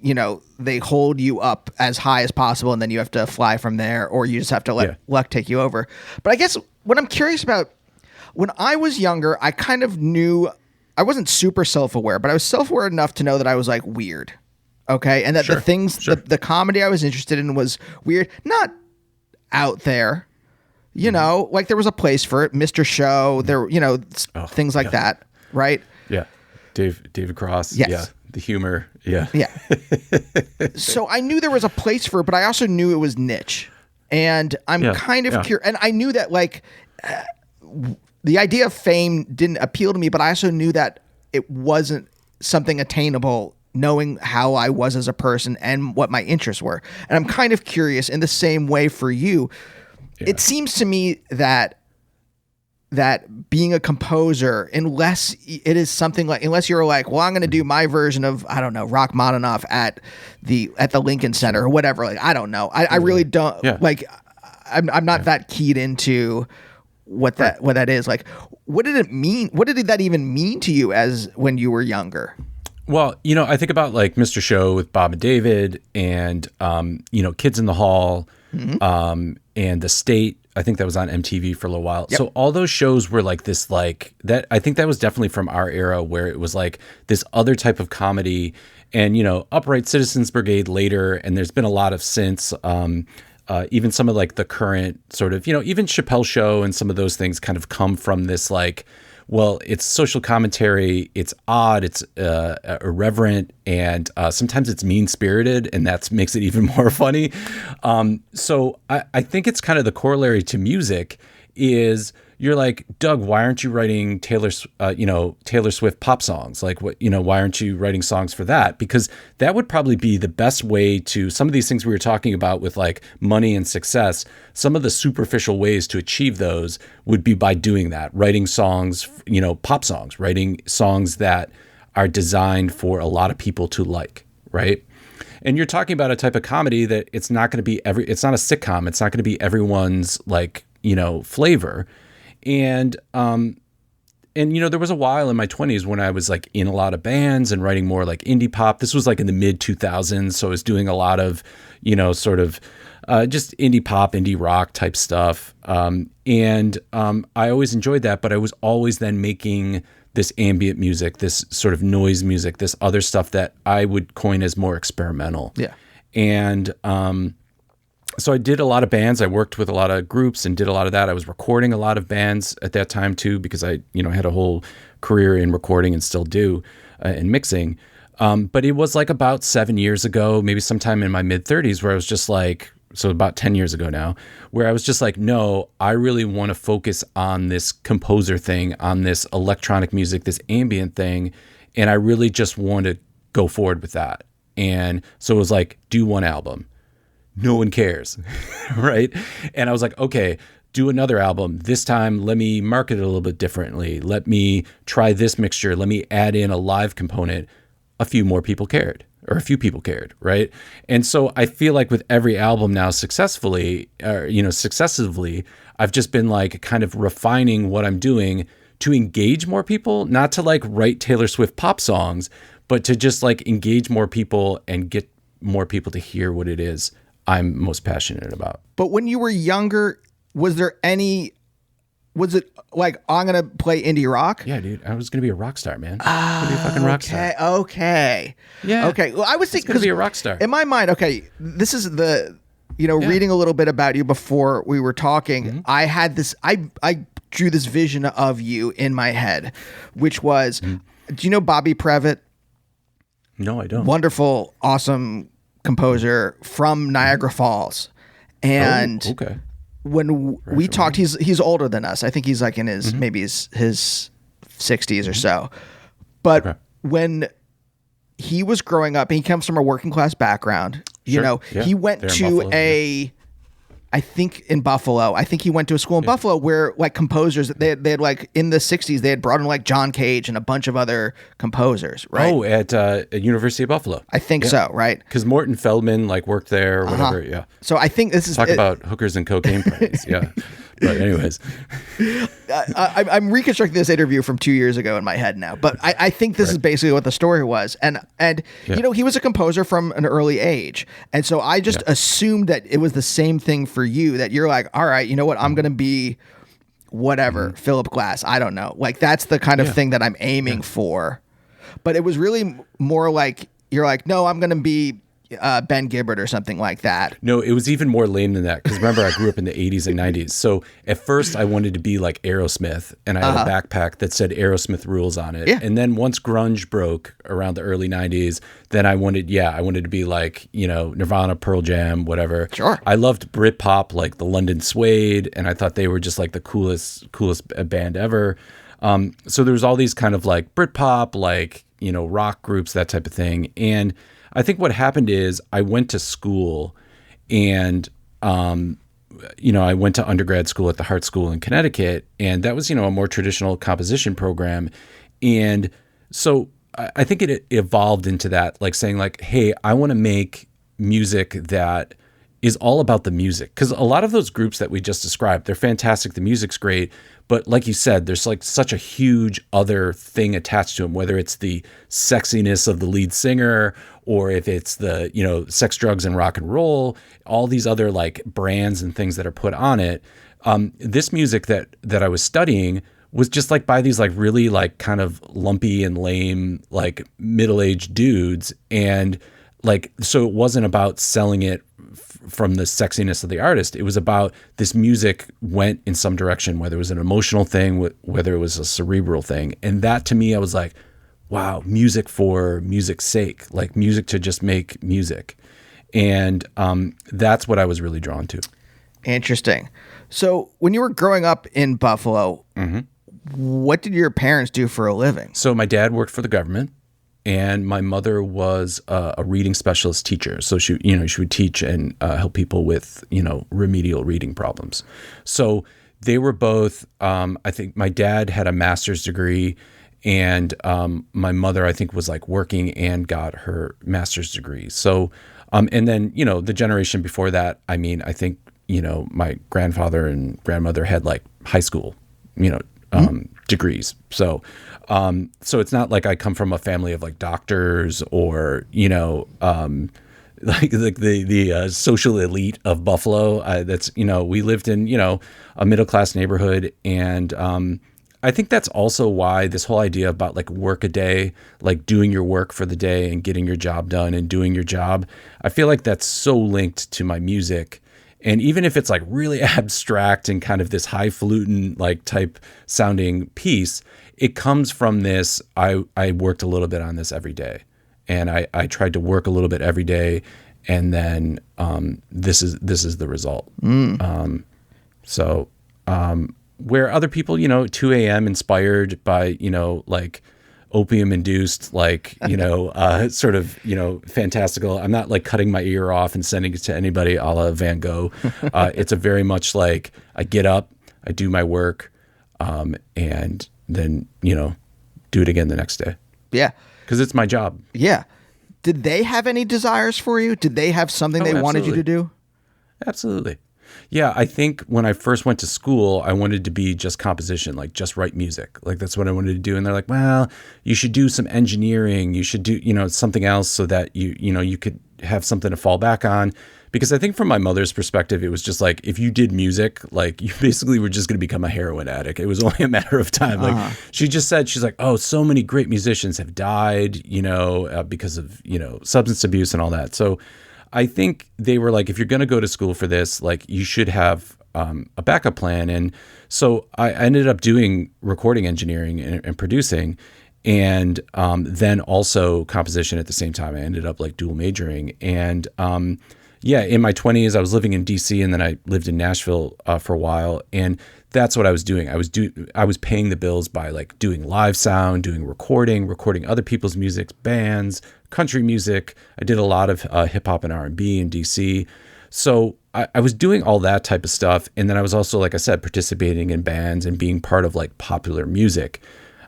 they hold you up as high as possible and then you have to fly from there, or you just have to let luck take you over. But I guess what I'm curious about, when I was younger, I kind of knew, I wasn't super self-aware, but I was self-aware enough to know that I was like weird. Okay. And that the things, the comedy I was interested in was weird, not out there, like there was a place for it. Mr. Show, there, things like that. Right. Yeah. David Cross. Yes. Yeah. The humor. Yeah. Yeah. So I knew there was a place for it, but I also knew it was niche. And I'm kind of curious. And I knew that the idea of fame didn't appeal to me, but I also knew that it wasn't something attainable, knowing how I was as a person and what my interests were. And I'm kind of curious in the same way for you. Yeah. It seems to me that being a composer, unless you're like, well, I'm going to do my version of, I don't know, Rachmaninoff at the Lincoln Center or whatever. Like, I don't know. I really don't I'm not that keyed into what that is. Like, what did it mean? What did that even mean to you as when you were younger? Well, I think about like Mr. Show with Bob and David and, Kids in the Hall, and The State. I think that was on MTV for a little while. Yep. So all those shows were like this, like that. I think that was definitely from our era where it was like this other type of comedy, and Upright Citizens Brigade later, and there's been a lot of since. Even some of like the current sort of, even Chappelle Show and some of those things kind of come from this like, well, it's social commentary, it's odd, it's irreverent, and sometimes it's mean-spirited, and that makes it even more funny. So I think it's kind of the corollary to music is you're like, Doug, why aren't you writing Taylor Swift pop songs? Like, why aren't you writing songs for that? Because that would probably be the best way to some of these things we were talking about with like money and success. Some of the superficial ways to achieve those would be by doing that, writing songs, pop songs, writing songs that are designed for a lot of people to like, right? And you're talking about a type of comedy that it's not going to be it's not a sitcom. It's not going to be everyone's like, flavor. And there was a while in my 20s when I was like in a lot of bands and writing more like indie pop. This was like in the mid 2000s. So I was doing a lot of, sort of just indie pop, indie rock type stuff. I always enjoyed that, but I was always then making this ambient music, this sort of noise music, this other stuff that I would coin as more experimental. Yeah. And, so I did a lot of bands. I worked with a lot of groups and did a lot of that. I was recording a lot of bands at that time too, because I, had a whole career in recording and still do in mixing. But it was like about 7 years ago, maybe sometime in my mid 30s where I was just like, so about 10 years ago now, where I was just like, no, I really want to focus on this composer thing, on this electronic music, this ambient thing. And I really just want to go forward with that. And so it was like, do one album. No one cares, right? And I was like, okay, do another album. This time, let me market it a little bit differently. Let me try this mixture. Let me add in a live component. A few people cared, right? And so I feel like with every album now successively, I've just been like kind of refining what I'm doing to engage more people, not to like write Taylor Swift pop songs, but to just like engage more people and get more people to hear what it is I'm most passionate about. But when you were younger, was it like, I'm going to play indie rock? Yeah, dude. I was going to be a rock star, man. I was going to be a fucking rock star. Okay. Yeah. Okay. Well, I was thinking, going to be a rock star. In my mind, okay, this is reading a little bit about you before we were talking, Mm-hmm. I had this, I drew this vision of you in my head, which was, do you know Bobby Previtt? No, I don't. Wonderful, awesome composer from Niagara Falls. And okay. When we talked, he's older than us. I think he's like in his maybe his 60s or so. But when he was growing up, and he comes from a working class background, he went to I think in Buffalo. I think he went to a school in Buffalo where like composers they had like in the 60s they had brought in like John Cage and a bunch of other composers, right? Oh, at University of Buffalo. I think so, right? Because Morton Feldman like worked there or whatever. Yeah. So I think this is talk about hookers and cocaine parties. Yeah. But anyways, I'm reconstructing this interview from 2 years ago in my head now, but I think this is basically what the story was. And he was a composer from an early age. And so I just assumed that it was the same thing for you, that you're like, all right, you know what? I'm going to be whatever, Philip Glass. I don't know. Like, that's the kind of thing that I'm aiming for. But it was really more like, you're like, no, I'm going to be Ben Gibbard or something like that. No, it was even more lame than that. Because remember, I grew up in the 80s and 90s. So at first I wanted to be like Aerosmith, and I had a backpack that said Aerosmith rules on it. Yeah. And then once grunge broke around the early 90s, then I wanted to be like, Nirvana, Pearl Jam, whatever. Sure. I loved Britpop, like the London Suede, and I thought they were just like the coolest band ever. So there was all these kind of like Britpop, like, rock groups, that type of thing. And I think what happened is I went to school and, I went to undergrad school at the Hart School in Connecticut, and that was, a more traditional composition program. And so I think it evolved into that, like saying like, hey, I want to make music that is all about the music. Because a lot of those groups that we just described, they're fantastic. The music's great. But like you said, there's like such a huge other thing attached to them, whether it's the sexiness of the lead singer or if it's the, sex, drugs, and rock and roll, all these other like brands and things that are put on it. This music that I was studying was just like by these like really like kind of lumpy and lame, like middle-aged dudes. And like, so it wasn't about selling it from the sexiness of the artist. It was about this music went in some direction, whether it was an emotional thing, whether it was a cerebral thing. And that to me, I was like, wow, music for music's sake, like music to just make music. And that's what I was really drawn to. Interesting. So when you were growing up in Buffalo, what did your parents do for a living? So my dad worked for the government. And my mother was a reading specialist teacher. So she would teach and help people with, remedial reading problems. So they were both, I think my dad had a master's degree and my mother, I think, was like working and got her master's degree. So, and then, the generation before that, I mean, I think, my grandfather and grandmother had like high school, degrees. So it's not like I come from a family of like doctors or, like the social elite of Buffalo. That's, we lived in, a middle-class neighborhood. And I think that's also why this whole idea about like work a day, like doing your work for the day and getting your job done and doing your job, I feel like that's so linked to my music. And even if it's like really abstract and kind of this highfalutin like type sounding piece, it comes from this. I worked a little bit on this every day, and I tried to work a little bit every day, and then this is the result. Where other people, 2 a.m. inspired by like opium induced, like, sort of, fantastical. I'm not like cutting my ear off and sending it to anybody a la Van Gogh. It's a very much like I get up, I do my work, and then, do it again the next day. Yeah. Because it's my job. Yeah. Did they have any desires for you? Did they have something they wanted you to do? Absolutely. Yeah, I think when I first went to school, I wanted to be just composition, like just write music. Like that's what I wanted to do. And they're like, well, you should do some engineering. You should do, something else so that you could have something to fall back on. Because I think from my mother's perspective, it was just like, if you did music, like you basically were just going to become a heroin addict. It was only a matter of time. Like she just said, she's like, oh, so many great musicians have died, because of, substance abuse and all that. So I think they were like, if you're going to go to school for this, like you should have a backup plan. And so I ended up doing recording engineering and producing, and then also composition at the same time. I ended up like dual majoring. And in my 20s, I was living in DC, and then I lived in Nashville for a while. And that's what I was doing. I was paying the bills by like doing live sound, doing recording other people's music, bands, country music. I did a lot of hip hop and R&B in DC. So I was doing all that type of stuff. And then I was also, like I said, participating in bands and being part of like popular music.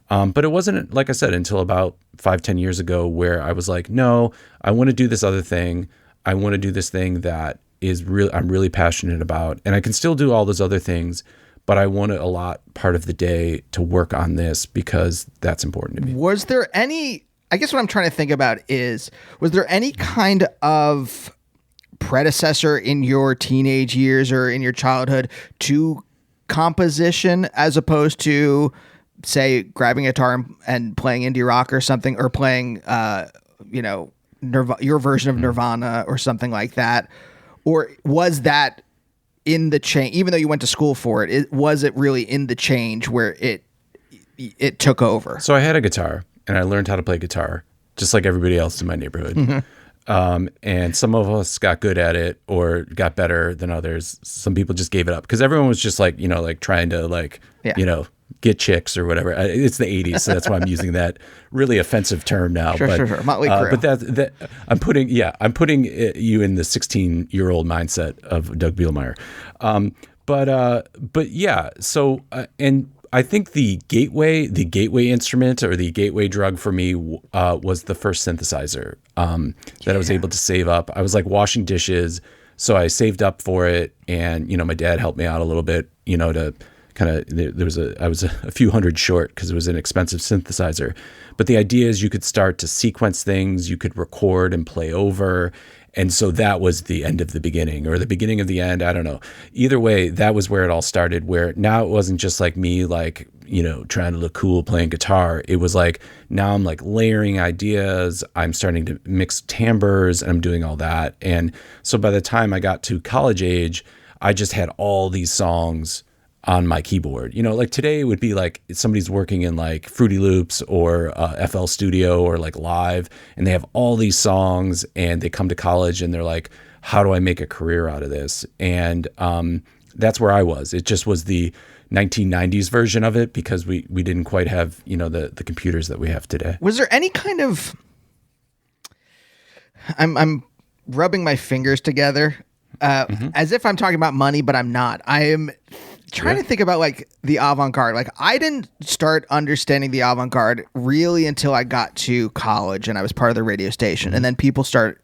But it wasn't, like I said, until about 5-10 years ago where I was like, no, I want to do this other thing. I want to do this thing that I'm really passionate about. And I can still do all those other things, but I want to allot part of the day to work on this because that's important to me. Was there any, I guess what I'm trying to think about is, was there any kind of predecessor in your teenage years or in your childhood to composition as opposed to, say, grabbing a guitar and playing indie rock or something, or playing, your version of Nirvana or something like that? Or was that in the change, even though you went to school for it, was it really in the change where it took over? So I had a guitar and I learned how to play guitar just like everybody else in my neighborhood. And some of us got good at it or got better than others. Some people just gave it up because everyone was just like, like trying to get chicks or whatever. It's the 80s, so that's why I'm using that really offensive term now. Sure. Motley Crue. But that I'm putting you in the 16-year-old mindset of Doug Bielmeier. But yeah. So and I think the gateway instrument or the gateway drug for me was the first synthesizer that I was able to save up. I was like washing dishes, So I saved up for it, and my dad helped me out a little bit, to kind of, I was a few hundred short because it was an expensive synthesizer. But the idea is you could start to sequence things, you could record and play over. And so that was the end of the beginning, or the beginning of the end. I don't know. Either way, that was where it all started, where now it wasn't just like me, like, trying to look cool playing guitar. It was like, now I'm like layering ideas. I'm starting to mix timbres, and I'm doing all that. And so by the time I got to college age, I just had all these songs on my keyboard. Like today it would be like somebody's working in like Fruity Loops or FL Studio or like Live, and they have all these songs, and they come to college and they're like, how do I make a career out of this? And that's where I was. It just was the 1990s version of it, because we didn't quite have, the computers that we have today. Was there any kind of, I'm rubbing my fingers together as if I'm talking about money, but I'm not. I am trying to think about like the avant-garde. Like I didn't start understanding the avant-garde really until I got to college and I was part of the radio station. And then people start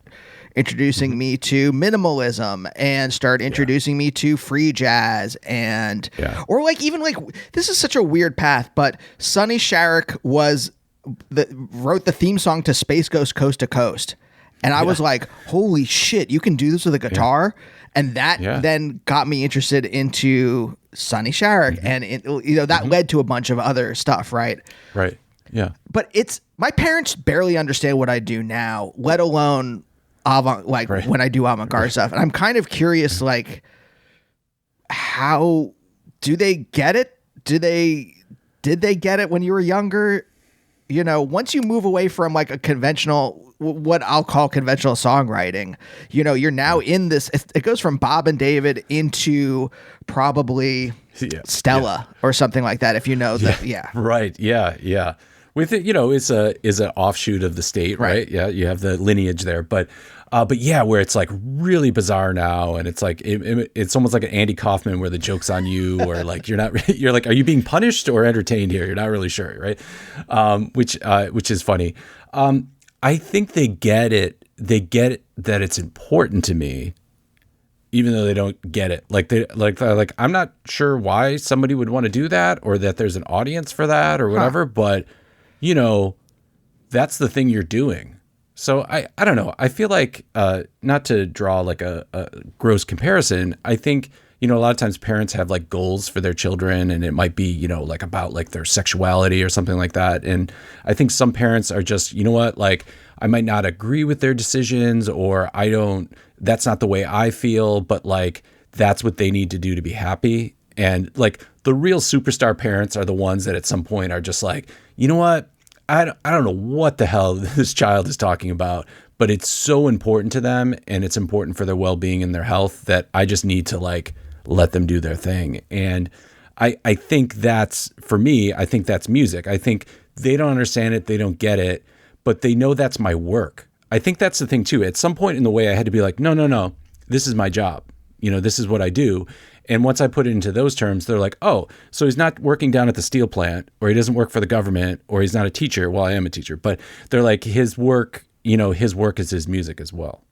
introducing me to minimalism and start introducing me to free jazz and, or like, even like, this is such a weird path, but Sonny Sharrock wrote the theme song to Space Ghost Coast to Coast. And I was like, holy shit, you can do this with a guitar. And that then got me interested into Sonny Sharrock. And that led to a bunch of other stuff. Right. Right. Yeah. But my parents barely understand what I do now, let alone when I do avant-garde stuff. And I'm kind of curious, like, how do they get it? Did they get it when you were younger? Once you move away from like a conventional, what I'll call conventional songwriting, you're now in this, it goes from Bob and David into probably Stella or something like that. If you know that. Yeah. Right. Yeah. Yeah. With it, is an offshoot of the state, right? Yeah. You have the lineage there, but yeah, where it's like really bizarre now, and it's like it's almost like an Andy Kaufman where the joke's on you, or like you're like, are you being punished or entertained here? You're not really sure, right? Which is funny. I think they get it. They get that it's important to me, even though they don't get it. They're like I'm not sure why somebody would want to do that, or that there's an audience for that, or whatever. But that's the thing you're doing. So I don't know. I feel like, not to draw like a gross comparison, I think, a lot of times parents have like goals for their children, and it might be, like about like their sexuality or something like that. And I think some parents are just, like, I might not agree with their decisions, or that's not the way I feel, but like, that's what they need to do to be happy. And like the real superstar parents are the ones that at some point are just like, you know what? I don't know what the hell this child is talking about, but it's so important to them, and it's important for their well-being and their health, that I just need to like let them do their thing. And I think that's, for me, I think that's music. I think they don't understand it, they don't get it, but they know that's my work. I think that's the thing too. At some point in the way, I had to be like, no, this is my job. This is what I do. And once I put it into those terms, they're like, oh, so he's not working down at the steel plant, or he doesn't work for the government, or he's not a teacher. Well, I am a teacher, but they're like, his work is his music as well.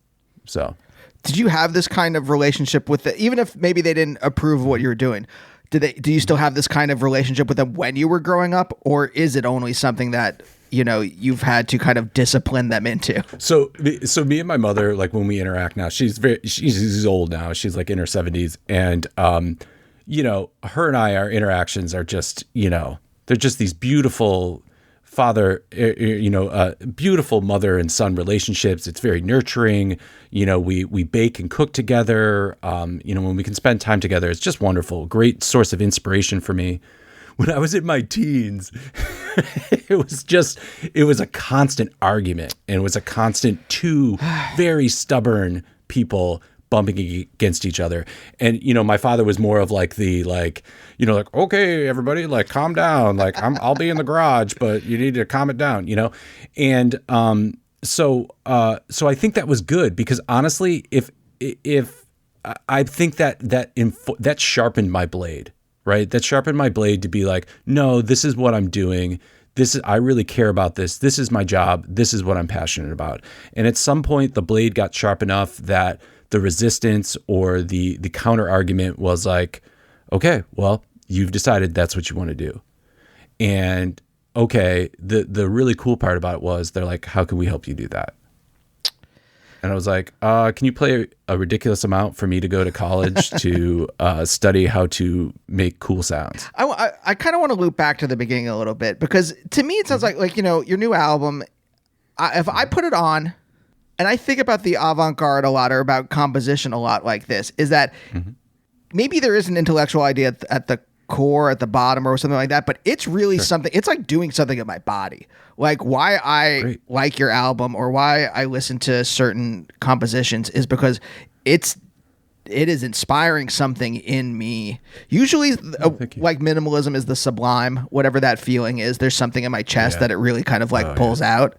So did you have this kind of relationship with it, even if maybe they didn't approve of what you were doing? Do you still have this kind of relationship with them when you were growing up, or is it only something that, you've had to kind of discipline them into? So me and my mother, like when we interact now, she's old now. She's like in her 70s. And, her and I, our interactions are just, they're just these beautiful beautiful mother and son relationships. It's very nurturing. We bake and cook together. When we can spend time together, it's just wonderful. Great source of inspiration for me. When I was in my teens, it was a constant argument, and it was a constant two very stubborn people bumping against each other. And, my father was more of like okay, everybody, like, calm down. Like, I'll be in the garage, but you need to calm it down, And, so I think that was good, because honestly, if I think that sharpened my blade. Right? That sharpened my blade to be like, no, this is what I'm doing. I really care about this. This is my job. This is what I'm passionate about. And at some point, the blade got sharp enough that the resistance or the counter argument was like, okay, well, you've decided that's what you want to do. And okay, the really cool part about it was they're like, how can we help you do that? And I was like, can you play a ridiculous amount for me to go to college to study how to make cool sounds? I kind of want to loop back to the beginning a little bit, because to me it sounds like your new album, if I put it on and I think about the avant-garde a lot, or about composition a lot like this, is that maybe there is an intellectual idea at the core, at the bottom, or something like that, but it's really something. It's like doing something in my body. Like why I like your album, or why I listen to certain compositions, is because it is inspiring something in me. Usually like minimalism is the sublime, whatever that feeling is. There's something in my chest that it really kind of like pulls out.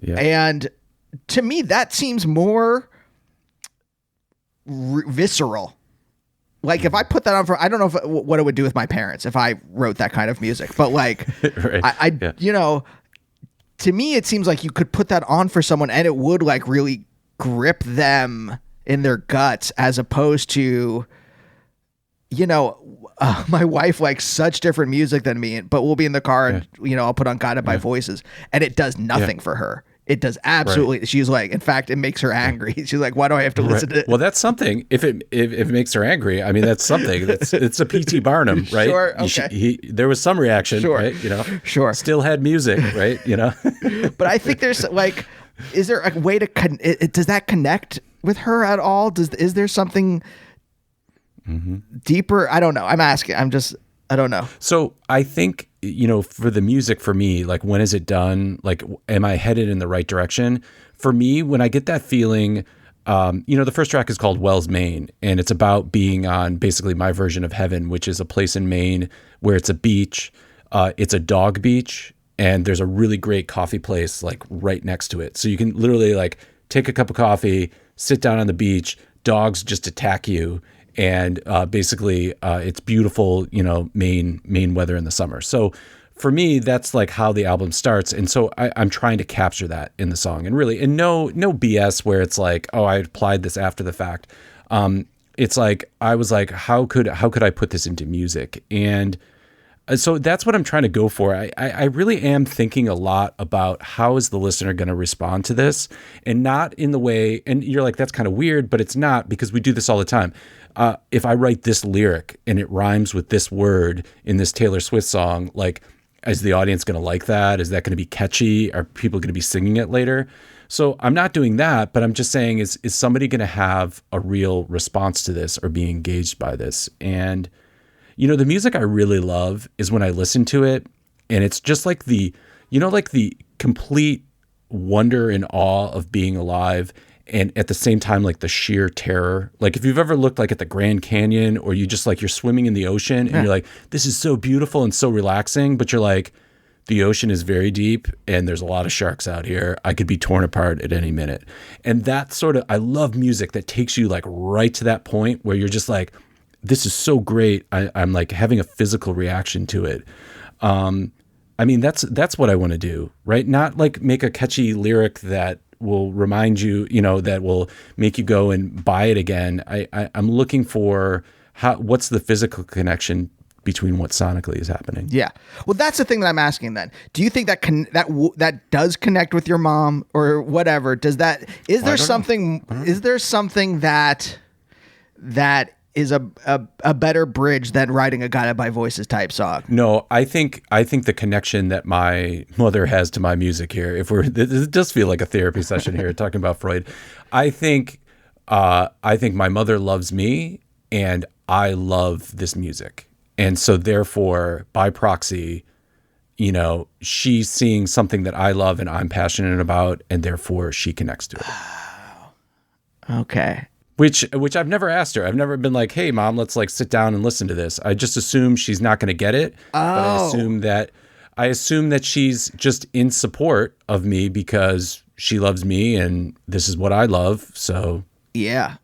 Yeah. And to me, that seems more visceral. Like if I put that on I don't know what it would do with my parents if I wrote that kind of music, but like, to me, it seems like you could put that on for someone and it would like really grip them in their guts, as opposed to, my wife likes such different music than me, but we'll be in the car and, I'll put on Guided by Voices, and it does nothing for her. It does absolutely. Right. She's like, in fact, it makes her angry. She's like, why do I have to listen to it? Well, that's something. If it makes her angry, I mean, that's something. It's a P.T. Barnum, right? Sure. Okay. There was some reaction, sure. right? Sure. Still had music, right? But I think there's like, is there a way to does that connect with her at all? Is there something deeper? I don't know. I'm asking. I don't know. So I think, for the music, for me, like, when is it done? Like, am I headed in the right direction? For me, when I get that feeling, the first track is called Wells, Maine, and it's about being on basically my version of heaven, which is a place in Maine where it's a beach. It's a dog beach, and there's a really great coffee place like right next to it. So you can literally like take a cup of coffee, sit down on the beach, dogs just attack you. And basically, it's beautiful, Maine weather in the summer. So for me, that's like how the album starts. And so I'm trying to capture that in the song. And really, and no BS where it's like, oh, I applied this after the fact. It's like, I was like, how could I put this into music? And so that's what I'm trying to go for. I really am thinking a lot about how is the listener going to respond to this, and not in the way, and you're like, that's kind of weird, but it's not, because we do this all the time. If I write this lyric and it rhymes with this word in this Taylor Swift song, like, is the audience going to like that? Is that going to be catchy? Are people going to be singing it later? So I'm not doing that, but I'm just saying, is somebody going to have a real response to this or be engaged by this? And, the music I really love is when I listen to it and it's just like the complete wonder and awe of being alive. And at the same time, like the sheer terror. Like if you've ever looked like at the Grand Canyon, or you just like, you're swimming in the ocean and you're like, this is so beautiful and so relaxing, but you're like, the ocean is very deep and there's a lot of sharks out here. I could be torn apart at any minute. And that sort of, I love music that takes you like right to that point where you're just like, this is so great. I'm like having a physical reaction to it. I mean, that's what I want to do, right? Not like make a catchy lyric that will remind you, that will make you go and buy it again. I'm looking for what's the physical connection between what sonically is happening. Yeah. Well, that's the thing that I'm asking then. Do you think that does connect with your mom or whatever? Is there something that is a better bridge than writing a Guided by Voices type song? No, I think the connection that my mother has to my music here, it does feel like a therapy session here talking about Freud. I think my mother loves me and I love this music. And so therefore, by proxy, she's seeing something that I love and I'm passionate about, and therefore she connects to it. Okay. Which I've never asked her. I've never been like, hey, Mom, let's like sit down and listen to this. I just assume she's not going to get it. Oh. But I assume that she's just in support of me because she loves me and this is what I love. So yeah.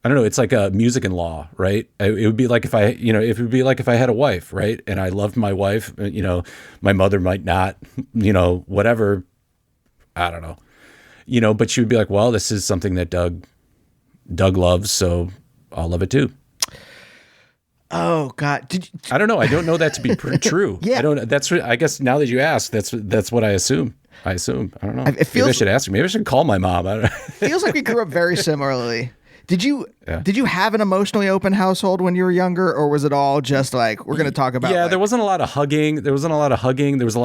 I don't know. It's like a music in law, right? It would be like if I had a wife, right? And I loved my wife, my mother might not, whatever. I don't know, but she would be like, well, this is something that Doug Doug loves, so I'll love it too. Oh God! I don't know. I don't know that to be true. Yeah. I don't. That's what I guess. Now that you ask, that's what I assume. I don't know. It feels, maybe I should ask her. Maybe I should call my mom. I don't know. Feels like we grew up very similarly. Did you have an emotionally open household when you were younger, or was it all just like we're going to talk about? Yeah, like, there wasn't a lot of hugging. There was a lot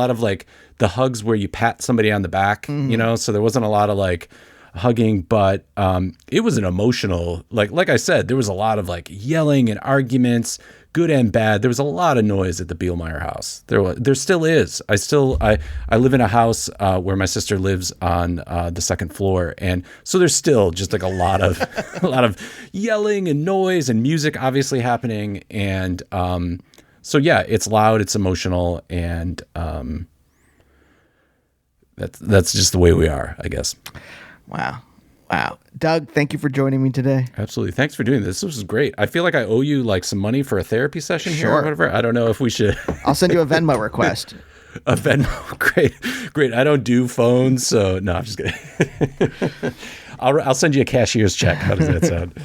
of like the hugs where you pat somebody on the back, you know. So there wasn't a lot of like hugging, but it was an emotional. Like I said, there was a lot of like yelling and arguments, good and bad. There was a lot of noise at the Bielmeier house. There still is. I live in a house where my sister lives on the second floor, and so there's still just like a lot of yelling and noise and music obviously happening, and so yeah, it's loud, it's emotional, and that's just the way we are, I guess. Wow. Doug, thank you for joining me today. Absolutely. Thanks for doing this. This was great. I feel like I owe you like some money for a therapy session here or whatever. I don't know if we should. I'll send you a Venmo request. A Venmo? Great. I don't do phones, so no, I'm just kidding. I'll send you a cashier's check. How does that sound?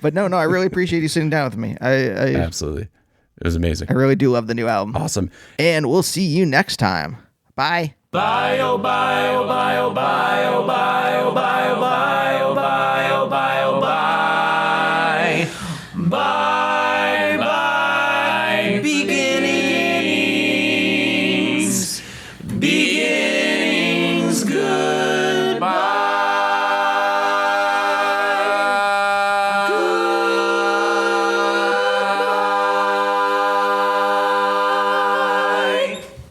But no, I really appreciate you sitting down with me. I Absolutely. It was amazing. I really do love the new album. Awesome. And we'll see you next time. Bye. Bye, oh bye, oh bye, oh bye, oh bye, oh bye, oh bye.